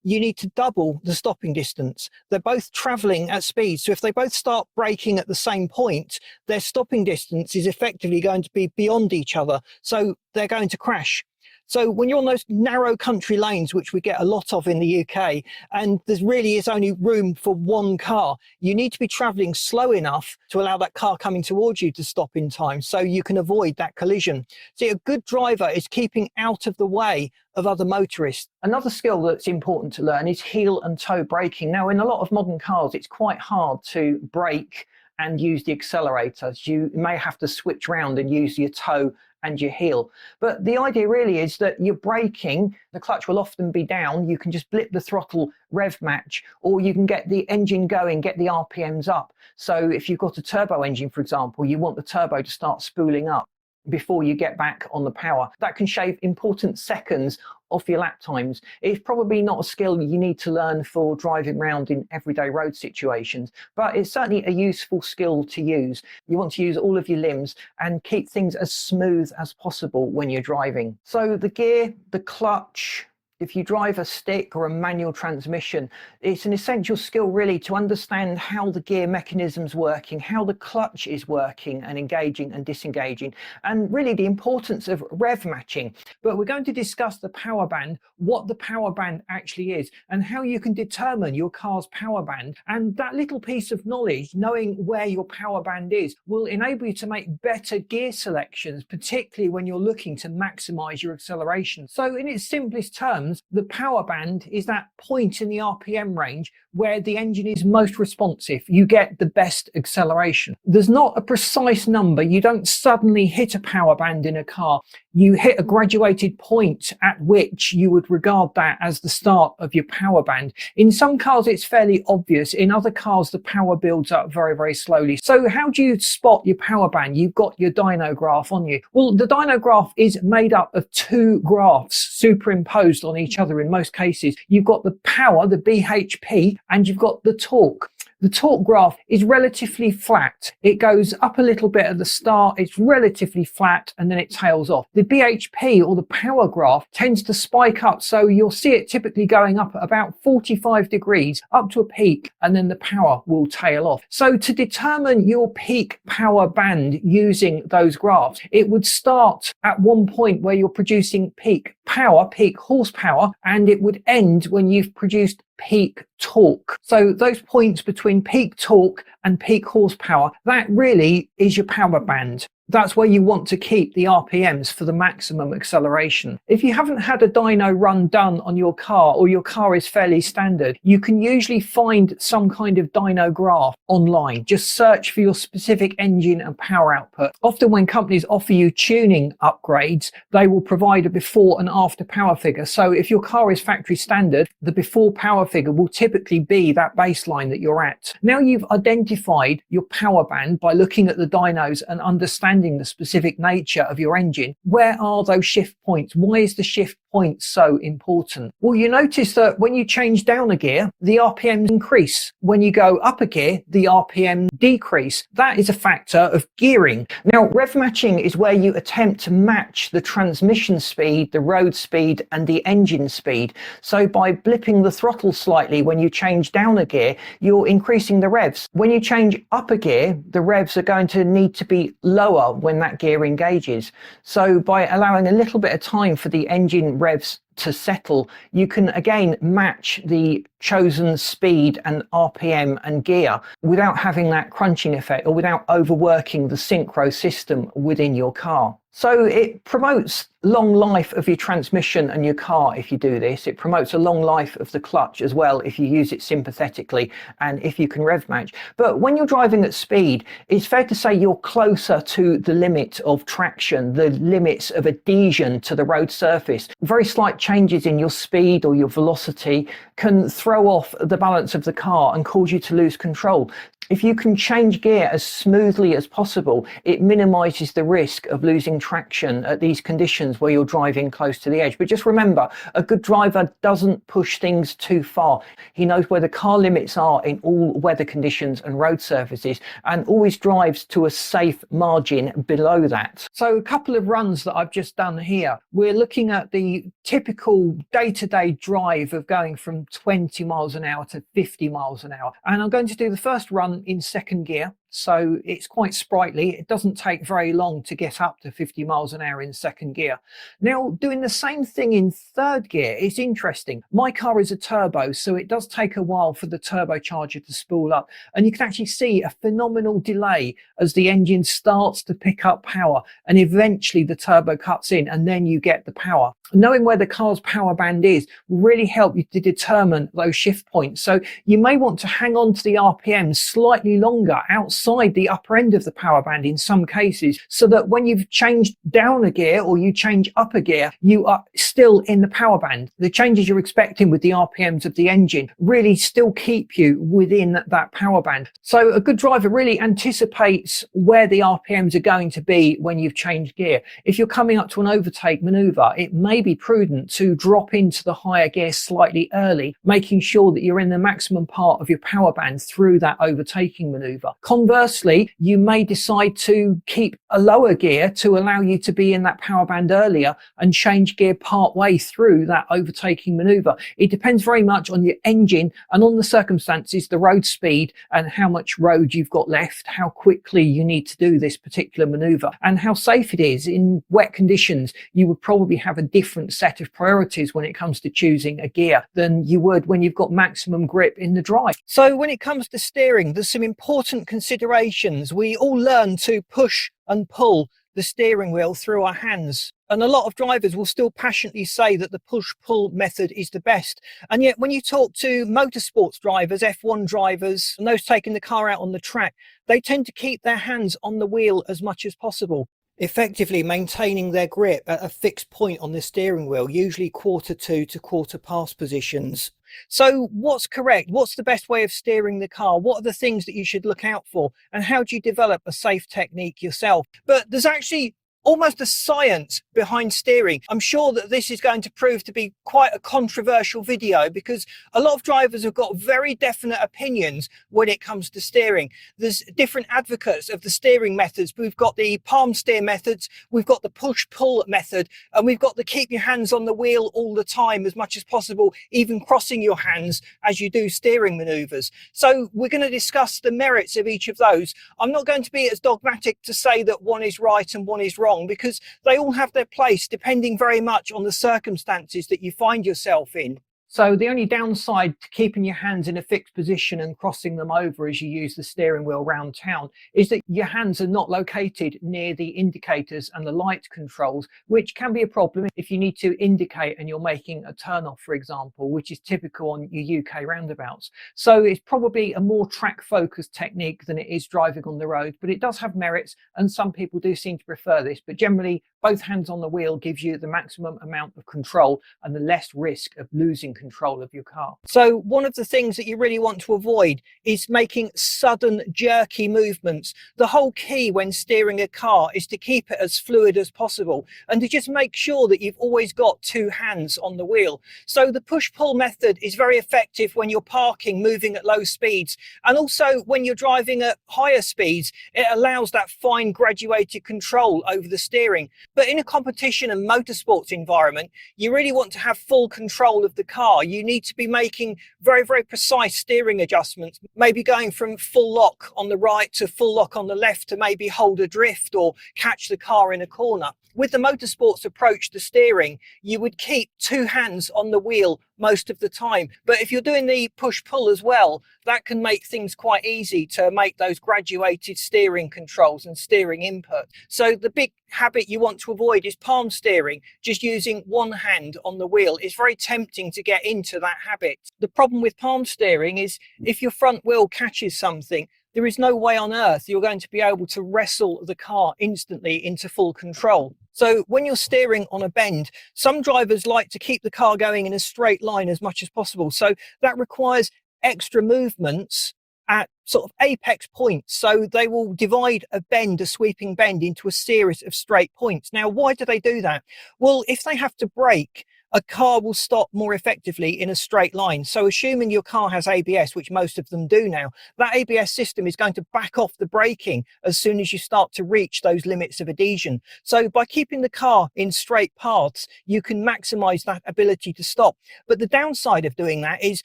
you need to double the stopping distance. They're both traveling at speed. So if they both start braking at the same point, their stopping distance is effectively going to be beyond each other. So they're going to crash. So when you're on those narrow country lanes, which we get a lot of in the UK, and there really is only room for one car, you need to be travelling slow enough to allow that car coming towards you to stop in time so you can avoid that collision. See, a good driver is keeping out of the way of other motorists. Another skill that's important to learn is heel and toe braking. Now, in a lot of modern cars, it's quite hard to brake and use the accelerators. You may have to switch round and use your toe and your heel. But the idea really is that you're braking, the clutch will often be down, you can just blip the throttle rev match, or you can get the engine going, get the RPMs up. So if you've got a turbo engine, for example, you want the turbo to start spooling up before you get back on the power. That can shave important seconds off your lap times. It's probably not a skill you need to learn for driving around in everyday road situations, but it's certainly a useful skill to use. You want to use all of your limbs and keep things as smooth as possible when you're driving. So the gear, the clutch, if you drive a stick or a manual transmission, it's an essential skill really to understand how the gear mechanism's working, how the clutch is working and engaging and disengaging, and really the importance of rev matching. But we're going to discuss the power band, what the power band actually is, and how you can determine your car's power band. And that little piece of knowledge, knowing where your power band is, will enable you to make better gear selections, particularly when you're looking to maximize your acceleration. So in its simplest terms, the power band is that point in the RPM range where the engine is most responsive. You get the best acceleration. There's not a precise number. You don't suddenly hit a power band in a car. You hit a graduated point at which you would regard that as the start of your power band. In some cars, it's fairly obvious. In other cars, the power builds up very, very slowly. So how do you spot your power band? You've got your dyno graph on you. Well, the dyno graph is made up of two graphs superimposed on each other in most cases. You've got the power, the BHP, and you've got the torque. The torque graph is relatively flat. It goes up a little bit at the start, it's relatively flat, and then it tails off. The BHP, or the power graph, tends to spike up, so you'll see it typically going up at about 45 degrees up to a peak, and then the power will tail off. So to determine your peak power band using those graphs, it would start at one point where you're producing peak power, peak horsepower, and it would end when you've produced peak torque. So those points between peak torque and peak horsepower, that really is your power band. That's where you want to keep the RPMs for the maximum acceleration. If you haven't had a dyno run done on your car, or your car is fairly standard, you can usually find some kind of dyno graph online. Just search for your specific engine and power output. Often when companies offer you tuning upgrades, they will provide a before and after power figure. So if your car is factory standard, the before power figure will typically be that baseline that you're at. Now you've identified your power band by looking at the dynos and understanding the specific nature of your engine. Where are those shift points? Why is the shift point so important? Well, you notice that when you change down a gear, the RPMs increase. When you go up a gear, the RPM decrease. That is a factor of gearing. Now, rev matching is where you attempt to match the transmission speed, the road speed, and the engine speed. So by blipping the throttle slightly when you change down a gear, you're increasing the revs. When you change up a gear, the revs are going to need to be lower when that gear engages. So by allowing a little bit of time for the engine revs to settle, you can again match the chosen speed and RPM and gear without having that crunching effect, or without overworking the synchro system within your car. So it promotes long life of your transmission and your car if you do this. It promotes a long life of the clutch as well if you use it sympathetically and if you can rev match. But when you're driving at speed, it's fair to say you're closer to the limit of traction, the limits of adhesion to the road surface. Very slight changes in your speed or your velocity can throw off the balance of the car and cause you to lose control. If you can change gear as smoothly as possible, it minimizes the risk of losing traction at these conditions where you're driving close to the edge. But just remember, a good driver doesn't push things too far. He knows where the car limits are in all weather conditions and road surfaces, and always drives to a safe margin below that. So a couple of runs that I've just done here, we're looking at the typical day-to-day drive of going from 20 miles an hour to 50 miles an hour. And I'm going to do the first run in second gear. So it's quite sprightly. It doesn't take very long to get up to 50 miles an hour in second gear. Now, doing the same thing in third gear, it's interesting. My car is a turbo, so it does take a while for the turbocharger to spool up. And you can actually see a phenomenal delay as the engine starts to pick up power, and eventually the turbo cuts in, and then you get the power. Knowing where the car's power band is will really help you to determine those shift points. So you may want to hang on to the RPM slightly longer outside outside the upper end of the power band in some cases, so that when you've changed down a gear or you change up a gear, you are still in the power band. The changes you're expecting with the RPMs of the engine really still keep you within that power band. So a good driver really anticipates where the RPMs are going to be when you've changed gear. If you're coming up to an overtake maneuver, it may be prudent to drop into the higher gear slightly early, making sure that you're in the maximum part of your power band through that overtaking maneuver. Conversely, you may decide to keep a lower gear to allow you to be in that power band earlier and change gear part way through that overtaking maneuver. It depends very much on your engine and on the circumstances, the road speed and how much road you've got left, how quickly you need to do this particular maneuver and how safe it is. In wet conditions, you would probably have a different set of priorities when it comes to choosing a gear than you would when you've got maximum grip in the dry. So when it comes to steering, there's some important considerations. We all learn to push and pull the steering wheel through our hands. And a lot of drivers will still passionately say that the push-pull method is the best. And yet when you talk to motorsports drivers, F1 drivers, and those taking the car out on the track, they tend to keep their hands on the wheel as much as possible, effectively maintaining their grip at a fixed point on the steering wheel, usually quarter to quarter past positions. So what's correct? What's the best way of steering the car? What are the things that you should look out for? And how do you develop a safe technique yourself? But there's actually almost a science behind steering. I'm sure that this is going to prove to be quite a controversial video because a lot of drivers have got very definite opinions when it comes to steering. There's different advocates of the steering methods. We've got the palm steer methods, we've got the push-pull method, and we've got the keep your hands on the wheel all the time as much as possible, even crossing your hands as you do steering maneuvers. So we're going to discuss the merits of each of those. I'm not going to be as dogmatic to say that one is right and one is wrong, because they all have their place depending very much on the circumstances that you find yourself in. So the only downside to keeping your hands in a fixed position and crossing them over as you use the steering wheel around town is that your hands are not located near the indicators and the light controls, which can be a problem if you need to indicate and you're making a turn off, for example, which is typical on your UK roundabouts. So it's probably a more track focused technique than it is driving on the road, but it does have merits and some people do seem to prefer this. But generally, both hands on the wheel gives you the maximum amount of control and the less risk of losing control of your car. So one of the things that you really want to avoid is making sudden jerky movements. The whole key when steering a car is to keep it as fluid as possible and to just make sure that you've always got two hands on the wheel. So the push-pull method is very effective when you're parking, moving at low speeds, and also when you're driving at higher speeds. It allows that fine graduated control over the steering. But in a competition and motorsports environment, you really want to have full control of the car. You need to be making very, very precise steering adjustments, maybe going from full lock on the right to full lock on the left to maybe hold a drift or catch the car in a corner. With the motorsports approach to steering, you would keep two hands on the wheel most of the time. But if you're doing the push-pull as well, that can make things quite easy to make those graduated steering controls and steering input. So the big habit you want to avoid is palm steering, just using one hand on the wheel. It's very tempting to get into that habit. The problem with palm steering is if your front wheel catches something, there is no way on earth you're going to be able to wrestle the car instantly into full control. So when you're steering on a bend, some drivers like to keep the car going in a straight line as much as possible. So that requires extra movements at sort of apex points. So they will divide a bend, a sweeping bend, into a series of straight points. Now, why do they do that? Well, if they have to brake, a car will stop more effectively in a straight line. So assuming your car has ABS, which most of them do now, that ABS system is going to back off the braking as soon as you start to reach those limits of adhesion. So by keeping the car in straight paths, you can maximize that ability to stop. But the downside of doing that is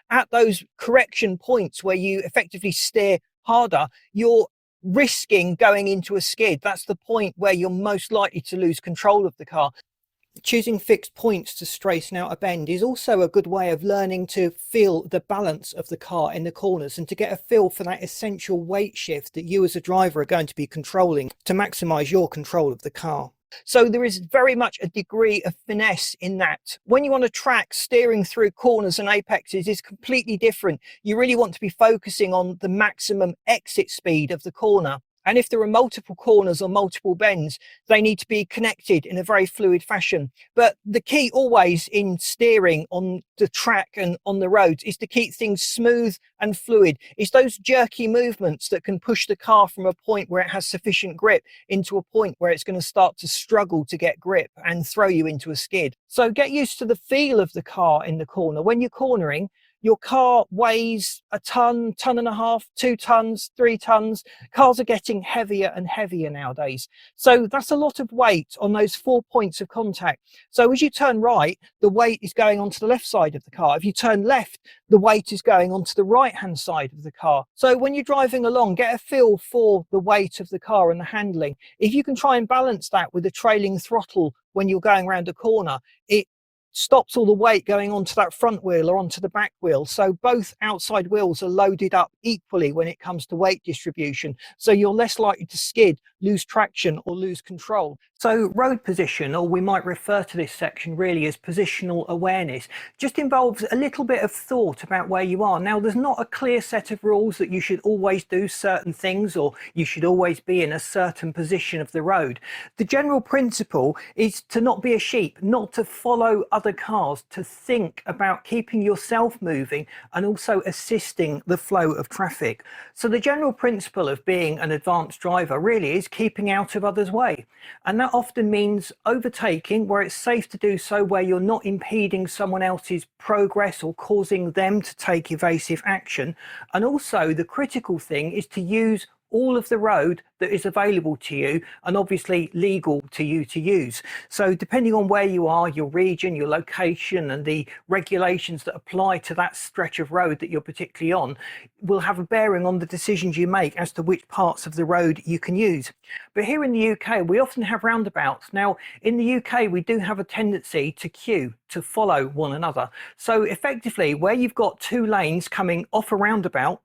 at those correction points where you effectively steer harder, you're risking going into a skid. That's the point where you're most likely to lose control of the car. Choosing fixed points to straighten out a bend is also a good way of learning to feel the balance of the car in the corners and to get a feel for that essential weight shift that you as a driver are going to be controlling to maximize your control of the car. So there is very much a degree of finesse in that. When you're on a track, steering through corners and apexes is completely different. You really want to be focusing on the maximum exit speed of the corner. And if there are multiple corners or multiple bends, they need to be connected in a very fluid fashion. But the key always in steering on the track and on the roads is to keep things smooth and fluid. It's those jerky movements that can push the car from a point where it has sufficient grip into a point where it's going to start to struggle to get grip and throw you into a skid. So get used to the feel of the car in the corner. When you're cornering, your car weighs a ton, ton and a half, 2 tons, 3 tons. Cars are getting heavier and heavier nowadays. So that's a lot of weight on those 4 points of contact. So as you turn right, the weight is going onto the left side of the car. If you turn left, the weight is going onto the right-hand side of the car. So when you're driving along, get a feel for the weight of the car and the handling. If you can try and balance that with a trailing throttle when you're going around a corner, it stops all the weight going onto that front wheel or onto the back wheel. So both outside wheels are loaded up equally when it comes to weight distribution. So you're less likely to skid, lose traction or lose control. So road position, or we might refer to this section really as positional awareness, just involves a little bit of thought about where you are. Now, there's not a clear set of rules that you should always do certain things or you should always be in a certain position of the road. The general principle is to not be a sheep, not to follow other cars, to think about keeping yourself moving and also assisting the flow of traffic. So the general principle of being an advanced driver really is keeping out of others' way. And that often means overtaking where it's safe to do so, where you're not impeding someone else's progress or causing them to take evasive action. And also the critical thing is to use all of the road that is available to you and obviously legal to you to use. So depending on where you are, your region, your location and the regulations that apply to that stretch of road that you're particularly on will have a bearing on the decisions you make as to which parts of the road you can use. But here in the UK, we often have roundabouts. Now in the UK, we do have a tendency to queue, to follow one another. So effectively, where you've got 2 lanes coming off a roundabout,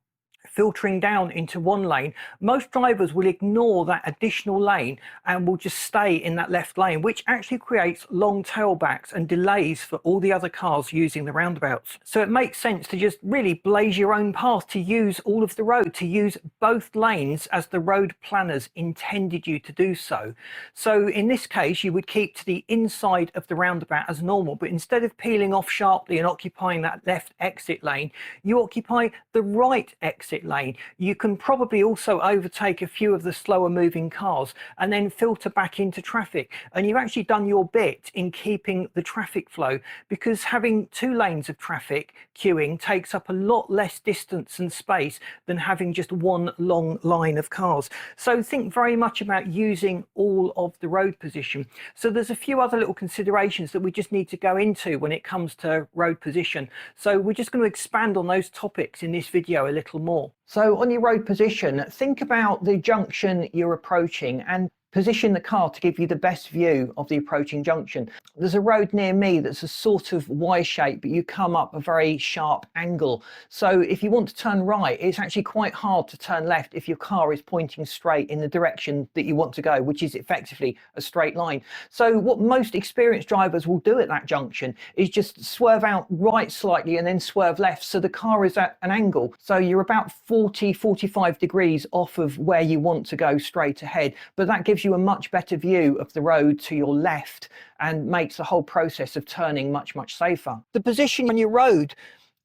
filtering down into one lane, most drivers will ignore that additional lane and will just stay in that left lane, which actually creates long tailbacks and delays for all the other cars using the roundabouts. So it makes sense to just really blaze your own path, to use all of the road, to use both lanes as the road planners intended you to do so. So in this case, you would keep to the inside of the roundabout as normal, but instead of peeling off sharply and occupying that left exit lane, you occupy the right exit lane. You can probably also overtake a few of the slower moving cars and then filter back into traffic, and you've actually done your bit in keeping the traffic flow, because having 2 lanes of traffic queuing takes up a lot less distance and space than having just one long line of cars. So think very much about using all of the road position. So there's a few other little considerations that we just need to go into when it comes to road position. So we're just going to expand on those topics in this video a little more. So on your road position, think about the junction you're approaching and position the car to give you the best view of the approaching junction. There's a road near me that's a sort of Y shape, but you come up a very sharp angle. So if you want to turn right, it's actually quite hard to turn left if your car is pointing straight in the direction that you want to go, which is effectively a straight line. So what most experienced drivers will do at that junction is just swerve out right slightly and then swerve left. So the car is at an angle. So you're about 40-45 degrees off of where you want to go straight ahead, but that gives you a much better view of the road to your left and makes the whole process of turning much safer. The position on your road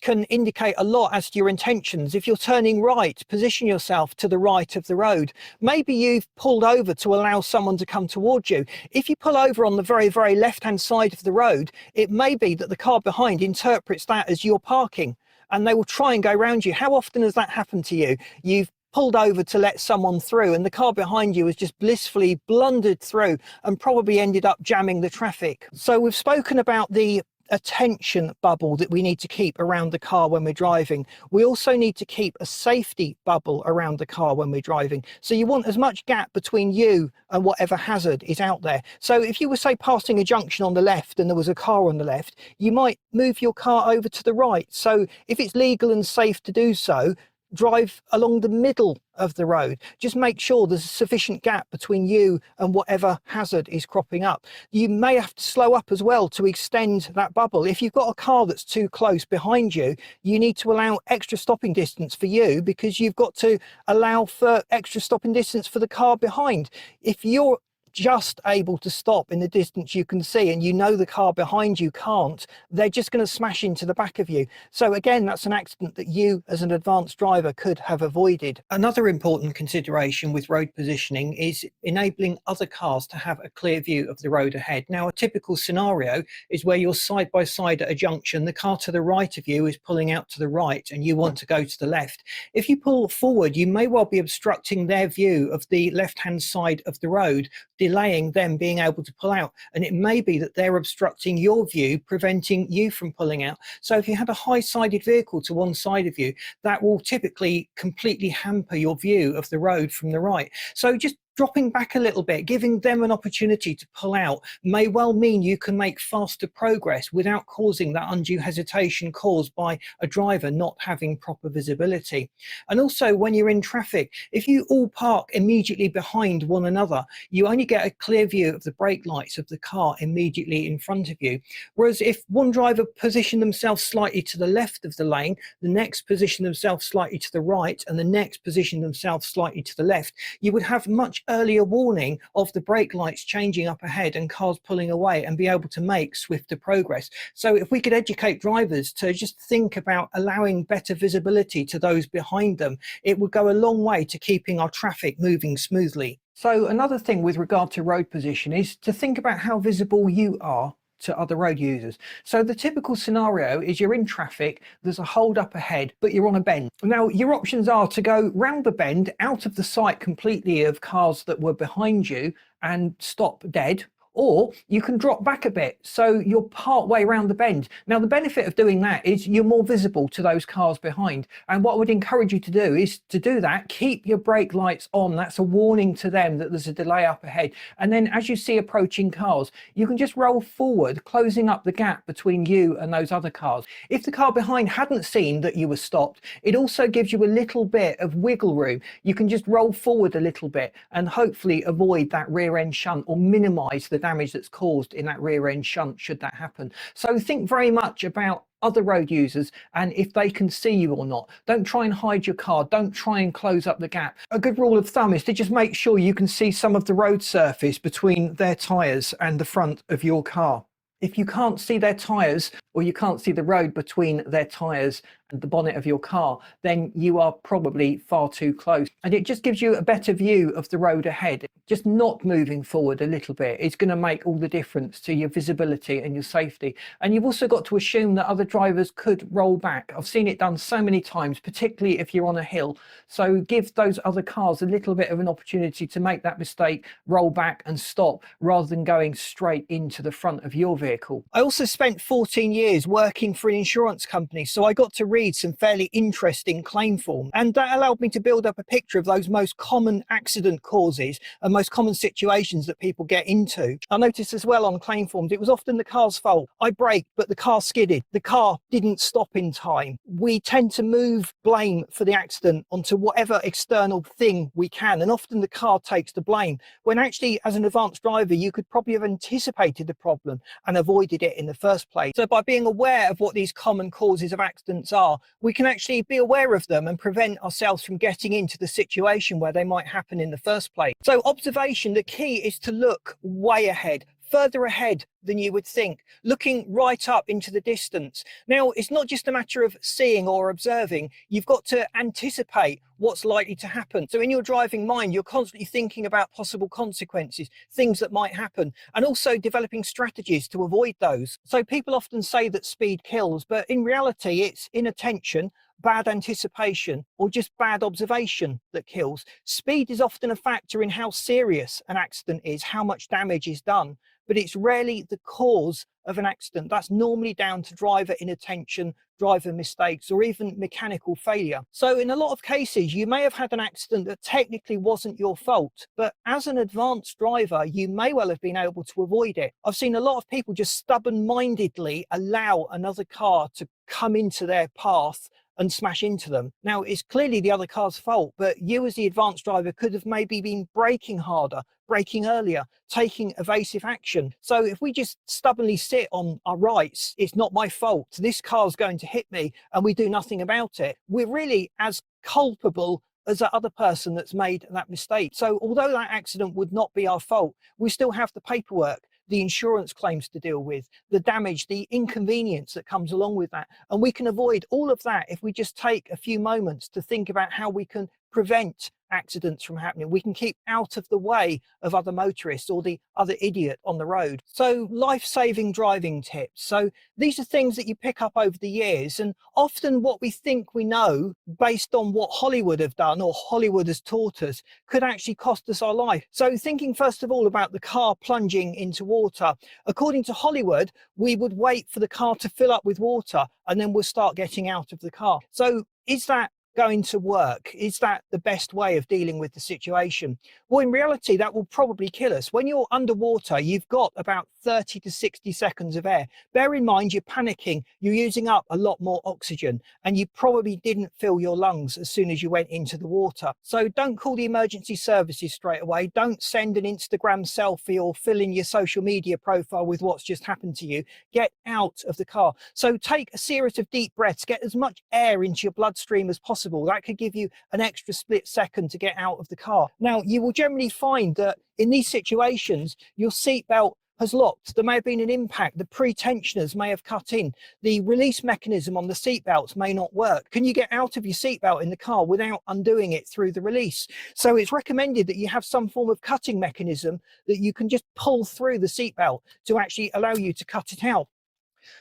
can indicate a lot as to your intentions. If you're turning right, position yourself to the right of the road. Maybe you've pulled over to allow someone to come towards you. If you pull over on the very left-hand side of the road, it may be that the car behind interprets that as you're parking and they will try and go around you. How often has that happened to you? You've pulled over to let someone through and the car behind you has just blissfully blundered through and probably ended up jamming the traffic. So we've spoken about the attention bubble that we need to keep around the car when we're driving. We also need to keep a safety bubble around the car when we're driving. So you want as much gap between you and whatever hazard is out there. So if you were, say, passing a junction on the left and there was a car on the left, you might move your car over to the right. So if it's legal and safe to do so, drive along the middle of the road. Just make sure there's a sufficient gap between you and whatever hazard is cropping up. You may have to slow up as well to extend that bubble. If you've got a car that's too close behind you, you need to allow extra stopping distance for you, because you've got to allow for extra stopping distance for the car behind. If you're just able to stop in the distance you can see and you know the car behind you can't, they're just going to smash into the back of you. So again, that's an accident that you as an advanced driver could have avoided. Another important consideration with road positioning is enabling other cars to have a clear view of the road ahead. Now, a typical scenario is where you're side by side at a junction, the car to the right of you is pulling out to the right and you want to go to the left. If you pull forward, you may well be obstructing their view of the left-hand side of the road, delaying them being able to pull out, and it may be that they're obstructing your view, preventing you from pulling out. So if you have a high-sided vehicle to one side of you, that will typically completely hamper your view of the road from the right. So just dropping back a little bit, giving them an opportunity to pull out, may well mean you can make faster progress without causing that undue hesitation caused by a driver not having proper visibility. And also, when you're in traffic, if you all park immediately behind one another, you only get a clear view of the brake lights of the car immediately in front of you. Whereas if one driver positioned themselves slightly to the left of the lane, the next position themselves slightly to the right, and the next position themselves slightly to the left, you would have much earlier warning of the brake lights changing up ahead and cars pulling away, and be able to make swifter progress. So if we could educate drivers to just think about allowing better visibility to those behind them, it would go a long way to keeping our traffic moving smoothly. So another thing with regard to road position is to think about how visible you are to other road users. So the typical scenario is you're in traffic, there's a hold up ahead, but you're on a bend. Now your options are to go round the bend, out of the sight completely of cars that were behind you, and stop dead, or you can drop back a bit so you're part way around the bend. Now the benefit of doing that is you're more visible to those cars behind, and what I would encourage you to do is to do that, keep your brake lights on. That's a warning to them that there's a delay up ahead, and then as you see approaching cars, you can just roll forward, closing up the gap between you and those other cars. If the car behind hadn't seen that you were stopped, it also gives you a little bit of wiggle room. You can just roll forward a little bit and hopefully avoid that rear end shunt, or minimize the damage that's caused in that rear end shunt should that happen. So think very much about other road users and if they can see you or not. Don't try and hide your car, don't try and close up the gap. A good rule of thumb is to just make sure you can see some of the road surface between their tyres and the front of your car. If you can't see their tyres, or you can't see the road between their tyres and the bonnet of your car, then you are probably far too close. And it just gives you a better view of the road ahead. Just not moving forward a little bit is going to make all the difference to your visibility and your safety. And you've also got to assume that other drivers could roll back. I've seen it done so many times, particularly if you're on a hill. So give those other cars a little bit of an opportunity to make that mistake, roll back and stop, rather than going straight into the front of your vehicle. I also spent 14 years working for an insurance company, so I got to read some fairly interesting claim forms, and that allowed me to build up a picture of those most common accident causes and most common situations that people get into. I noticed as well on claim forms, it was often the car's fault. I braked, but the car skidded. The car didn't stop in time. We tend to move blame for the accident onto whatever external thing we can, and often the car takes the blame, when actually as an advanced driver you could probably have anticipated the problem and avoided it in the first place. So by being aware of what these common causes of accidents are, we can actually be aware of them and prevent ourselves from getting into the situation where they might happen in the first place. So observation, the key is to look way ahead, further ahead than you would think, looking right up into the distance. Now, it's not just a matter of seeing or observing, you've got to anticipate what's likely to happen. So in your driving mind, you're constantly thinking about possible consequences, things that might happen, and also developing strategies to avoid those. So people often say that speed kills, but in reality, it's inattention, bad anticipation, or just bad observation that kills. Speed is often a factor in how serious an accident is, how much damage is done, but it's rarely the cause of an accident. That's normally down to driver inattention, driver mistakes, or even mechanical failure. So in a lot of cases, you may have had an accident that technically wasn't your fault, but as an advanced driver, you may well have been able to avoid it. I've seen a lot of people just stubborn-mindedly allow another car to come into their path and smash into them. Now, it's clearly the other car's fault, but you as the advanced driver could have maybe been braking harder, braking earlier, taking evasive action. So if we just stubbornly sit on our rights, it's not my fault, this car's going to hit me, and we do nothing about it, we're really as culpable as that other person that's made that mistake. So although that accident would not be our fault, we still have the paperwork, the insurance claims to deal with, the damage, the inconvenience that comes along with that. And we can avoid all of that if we just take a few moments to think about how we can prevent accidents from happening. We can keep out of the way of other motorists or the other idiot on the road. So life-saving driving tips. So these are things that you pick up over the years, and often what we think we know based on what Hollywood have done or Hollywood has taught us could actually cost us our life. So thinking first of all about the car plunging into water, according to Hollywood, we would wait for the car to fill up with water and then we'll start getting out of the car. So is that going to work? Is that the best way of dealing with the situation? Well, in reality, that will probably kill us. When you're underwater, you've got about 30 to 60 seconds of air. Bear in mind, you're panicking, you're using up a lot more oxygen, and you probably didn't fill your lungs as soon as you went into the water. So don't call the emergency services straight away. Don't send an Instagram selfie or fill in your social media profile with what's just happened to you. Get out of the car. So take a series of deep breaths, get as much air into your bloodstream as possible. That could give you an extra split second to get out of the car. Now, you will generally find that in these situations, your seatbelt has locked. There may have been an impact. The pre-tensioners may have cut in. The release mechanism on the seatbelts may not work. Can you get out of your seatbelt in the car without undoing it through the release? So it's recommended that you have some form of cutting mechanism that you can just pull through the seatbelt to actually allow you to cut it out.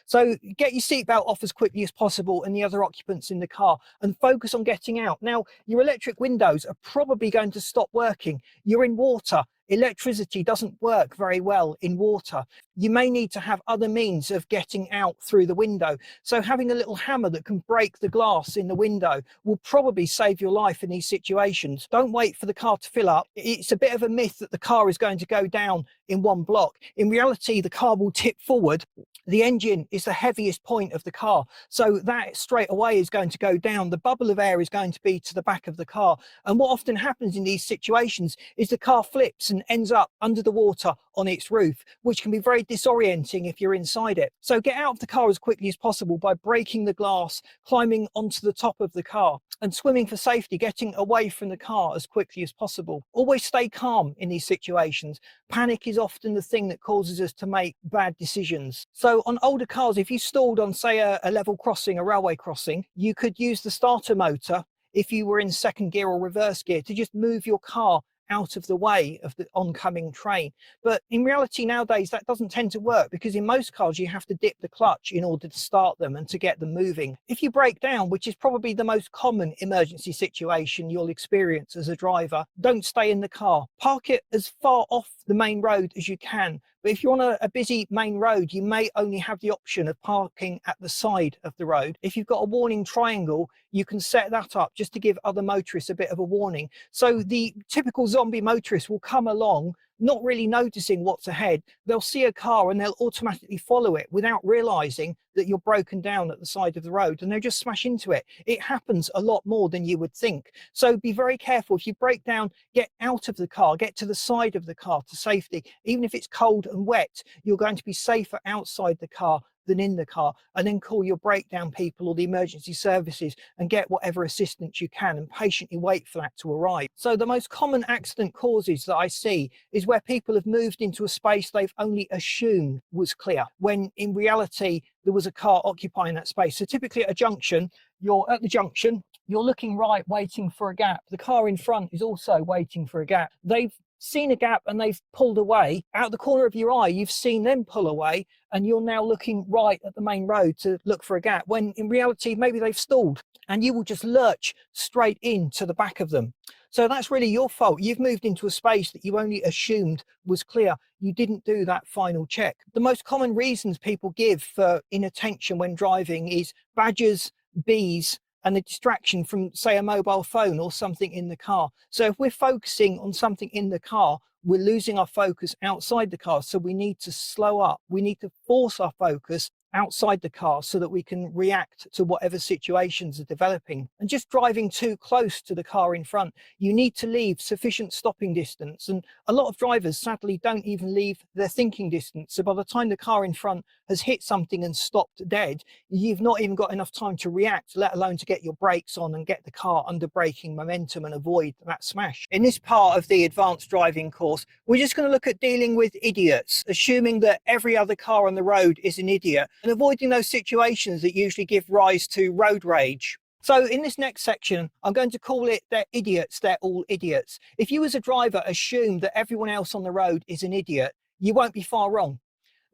So get your seatbelt off as quickly as possible and the other occupants in the car, and focus on getting out. Now, your electric windows are probably going to stop working. You're in water. Electricity doesn't work very well in water. You may need to have other means of getting out through the window. So having a little hammer that can break the glass in the window will probably save your life in these situations. Don't wait for the car to fill up. It's a bit of a myth that the car is going to go down in one block. In reality, the car will tip forward. The engine is the heaviest point of the car, so that straight away is going to go down. The bubble of air is going to be to the back of the car. And what often happens in these situations is the car flips and ends up under the water on its roof, which can be very disorienting if you're inside it. So get out of the car as quickly as possible by breaking the glass, climbing onto the top of the car, and swimming for safety, getting away from the car as quickly as possible. Always stay calm in these situations. Panic is often the thing that causes us to make bad decisions. So on older cars, if you stalled on, say, a level crossing, a railway crossing, you could use the starter motor, if you were in second gear or reverse gear, to just move your car out of the way of the oncoming train. But in reality nowadays, that doesn't tend to work, because in most cars you have to dip the clutch in order to start them and to get them moving. If you break down, which is probably the most common emergency situation you'll experience as a driver, don't stay in the car. Park it as far off the main road as you can. But if you're on a busy main road, you may only have the option of parking at the side of the road. If you've got a warning triangle, you can set that up just to give other motorists a bit of a warning. So the typical zombie motorist will come along, not really noticing what's ahead. They'll see a car and they'll automatically follow it without realizing that you're broken down at the side of the road, and they'll just smash into it. It happens a lot more than you would think. So be very careful. If you break down, get out of the car, get to the side of the car to safety. Even if it's cold and wet, you're going to be safer outside the car than in the car, and then call your breakdown people or the emergency services and get whatever assistance you can, and patiently wait for that to arrive. So the most common accident causes that I see is where people have moved into a space they've only assumed was clear, when in reality there was a car occupying that space. So typically at a junction, you're at the junction, you're looking right, waiting for a gap. The car in front is also waiting for a gap. They've seen a gap and they've pulled away. Out the corner of your eye, you've seen them pull away, and you're now looking right at the main road to look for a gap, when in reality maybe they've stalled and you will just lurch straight into the back of them. So that's really your fault. You've moved into a space that you only assumed was clear. You didn't do that final check. The most common reasons people give for inattention when driving is badgers, bees, and a distraction from, say, a mobile phone or something in the car. So if we're focusing on something in the car, we're losing our focus outside the car. So we need to slow up. We need to force our focus outside the car so that we can react to whatever situations are developing. And just driving too close to the car in front, you need to leave sufficient stopping distance. And a lot of drivers sadly don't even leave their thinking distance. So by the time the car in front has hit something and stopped dead, you've not even got enough time to react, let alone to get your brakes on and get the car under braking momentum and avoid that smash. In this part of the advanced driving course, we're just going to look at dealing with idiots, assuming that every other car on the road is an idiot, and avoiding those situations that usually give rise to road rage. So in this next section, I'm going to call it they're idiots, they're all idiots. If you as a driver assume that everyone else on the road is an idiot, you won't be far wrong.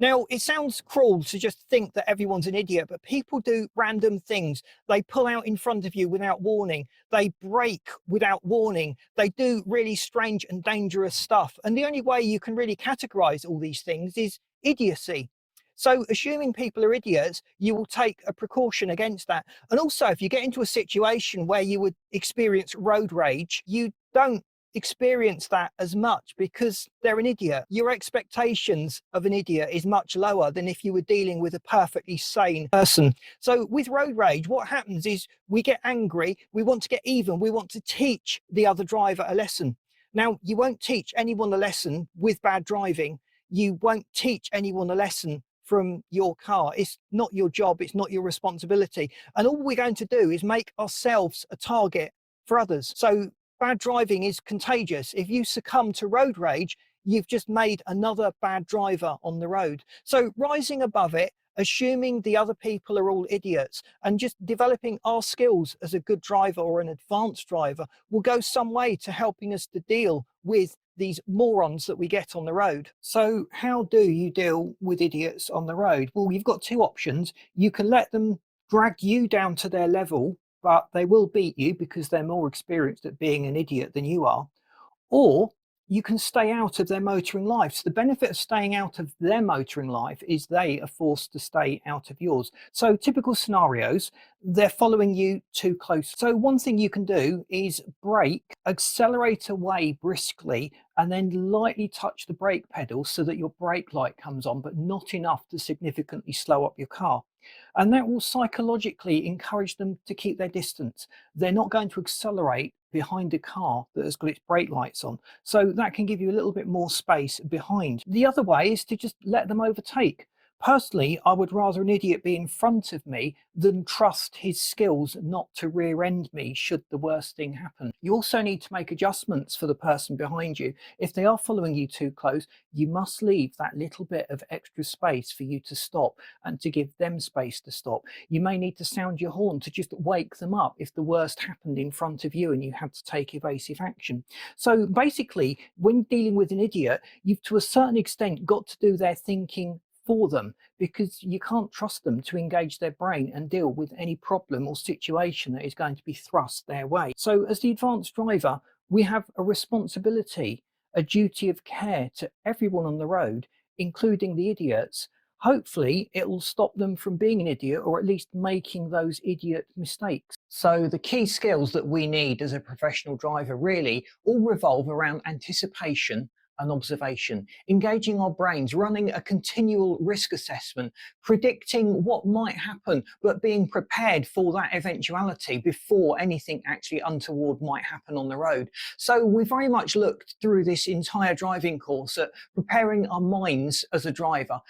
Now, it sounds cruel to just think that everyone's an idiot, but people do random things. They pull out in front of you without warning. They brake without warning. They do really strange and dangerous stuff. And the only way you can really categorize all these things is idiocy. So assuming people are idiots, you will take a precaution against that. And also, if you get into a situation where you would experience road rage, you don't experience that as much because they're an idiot. Your expectations of an idiot is much lower than if you were dealing with a perfectly sane person. So with road rage, what happens is we get angry, we want to get even, we want to teach the other driver a lesson. Now, you won't teach anyone a lesson with bad driving. You won't teach anyone a lesson from your car. It's not your job, it's not your responsibility. And all we're going to do is make ourselves a target for others. So bad driving is contagious. If you succumb to road rage, you've just made another bad driver on the road. So rising above it, assuming the other people are all idiots, and just developing our skills as a good driver or an advanced driver will go some way to helping us to deal with these morons that we get on the road. So how do you deal with idiots on the road? Well, you've got two options. You can let them drag you down to their level, but they will beat you because they're more experienced at being an idiot than you are. Or you can stay out of their motoring life. So the benefit of staying out of their motoring life is they are forced to stay out of yours. So typical scenarios, they're following you too close. So one thing you can do is brake, accelerate away briskly, and then lightly touch the brake pedal so that your brake light comes on, but not enough to significantly slow up your car. And that will psychologically encourage them to keep their distance. They're not going to accelerate behind a car that has got its brake lights on. So that can give you a little bit more space behind. The other way is to just let them overtake. Personally, I would rather an idiot be in front of me than trust his skills not to rear end me should the worst thing happen. You also need to make adjustments for the person behind you. If they are following you too close, you must leave that little bit of extra space for you to stop and to give them space to stop. You may need to sound your horn to just wake them up if the worst happened in front of you and you had to take evasive action. So basically, when dealing with an idiot, you've to a certain extent got to do their thinking for them, because you can't trust them to engage their brain and deal with any problem or situation that is going to be thrust their way. So as the advanced driver, we have a responsibility, a duty of care to everyone on the road, including the idiots. Hopefully it will stop them from being an idiot, or at least making those idiot mistakes. So the key skills that we need as a professional driver really all revolve around anticipation and observation, engaging our brains, running a continual risk assessment, predicting what might happen, but being prepared for that eventuality before anything actually untoward might happen on the road. So we very much looked through this entire driving course at preparing our minds as a driver,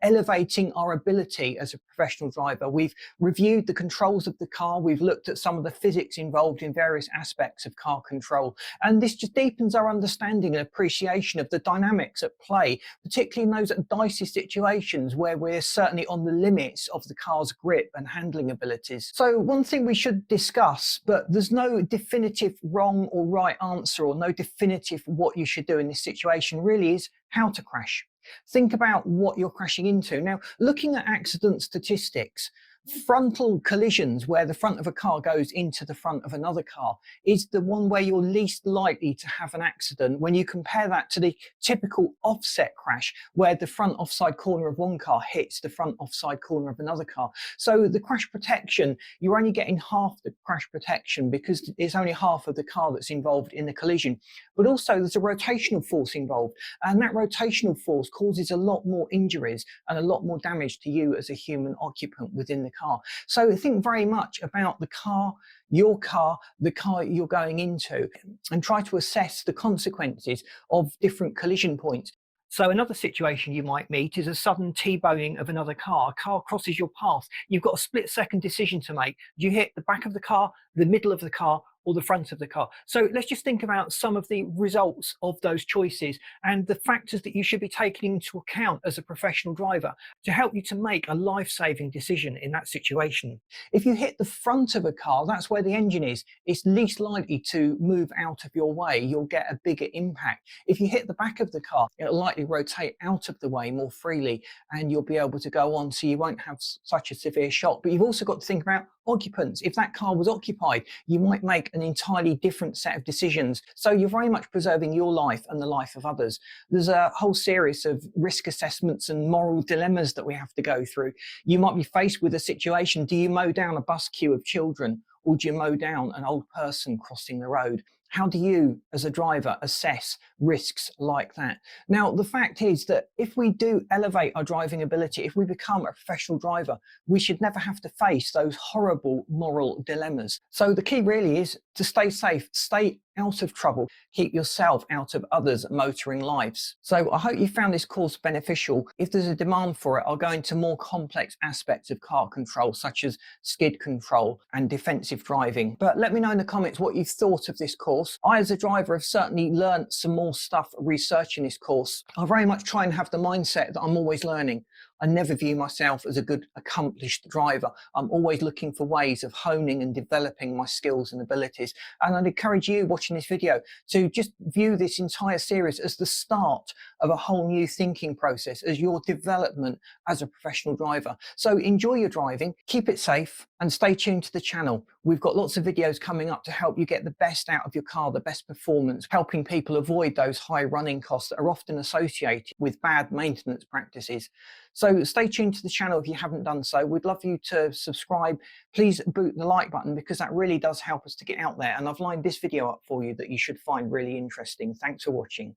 elevating our ability as a professional driver. We've reviewed the controls of the car. We've looked at some of the physics involved in various aspects of car control. And this just deepens our understanding and appreciation of the dynamics at play, particularly in those dicey situations where we're certainly on the limits of the car's grip and handling abilities. So one thing we should discuss, but there's no definitive wrong or right answer, or no definitive what you should do in this situation, really is how to crash. Think about what you're crashing into. Now, looking at accident statistics, Frontal collisions, where the front of a car goes into the front of another car, is the one where you're least likely to have an accident when you compare that to the typical offset crash, where the front offside corner of one car hits the front offside corner of another car. So the crash protection, you're only getting half the crash protection because it's only half of the car that's involved in the collision. But also there's a rotational force involved, and that rotational force causes a lot more injuries and a lot more damage to you as a human occupant within the car. So think very much about the car, your car, the car you're going into, and try to assess the consequences of different collision points. So another situation you might meet is a sudden T-boning of another car. A car crosses your path. You've got a split-second decision to make. Do you hit the back of the car, the middle of the car, or the front of the car? So let's just think about some of the results of those choices and the factors that you should be taking into account as a professional driver to help you to make a life-saving decision in that situation. If you hit the front of a car, that's where the engine is. It's least likely to move out of your way. You'll get a bigger impact. If you hit the back of the car, it'll likely rotate out of the way more freely and you'll be able to go on, so you won't have such a severe shock. But you've also got to think about occupants. If that car was occupied, you might make an entirely different set of decisions. So you're very much preserving your life and the life of others. There's a whole series of risk assessments and moral dilemmas that we have to go through. You might be faced with a situation: do you mow down a bus queue of children, or do you mow down an old person crossing the road? How do you, as a driver, assess risks like that? Now, the fact is that if we do elevate our driving ability, if we become a professional driver, we should never have to face those horrible moral dilemmas. So the key really is to stay safe, stay out of trouble, keep yourself out of others' motoring lives. So I hope you found this course beneficial. If there's a demand for it, I'll go into more complex aspects of car control, such as skid control and defensive driving. But let me know in the comments what you thought of this course. I, as a driver, have certainly learned some more stuff researching this course. I very much try and have the mindset that I'm always learning. I never view myself as a good, accomplished driver. I'm always looking for ways of honing and developing my skills and abilities. And I'd encourage you watching this video to just view this entire series as the start of a whole new thinking process, as your development as a professional driver. So enjoy your driving, keep it safe, and stay tuned to the channel. We've got lots of videos coming up to help you get the best out of your car, the best performance, helping people avoid those high running costs that are often associated with bad maintenance practices. So stay tuned to the channel if you haven't done so. We'd love you to subscribe. Please boot the like button, because that really does help us to get out there. And I've lined this video up for you that you should find really interesting. Thanks for watching.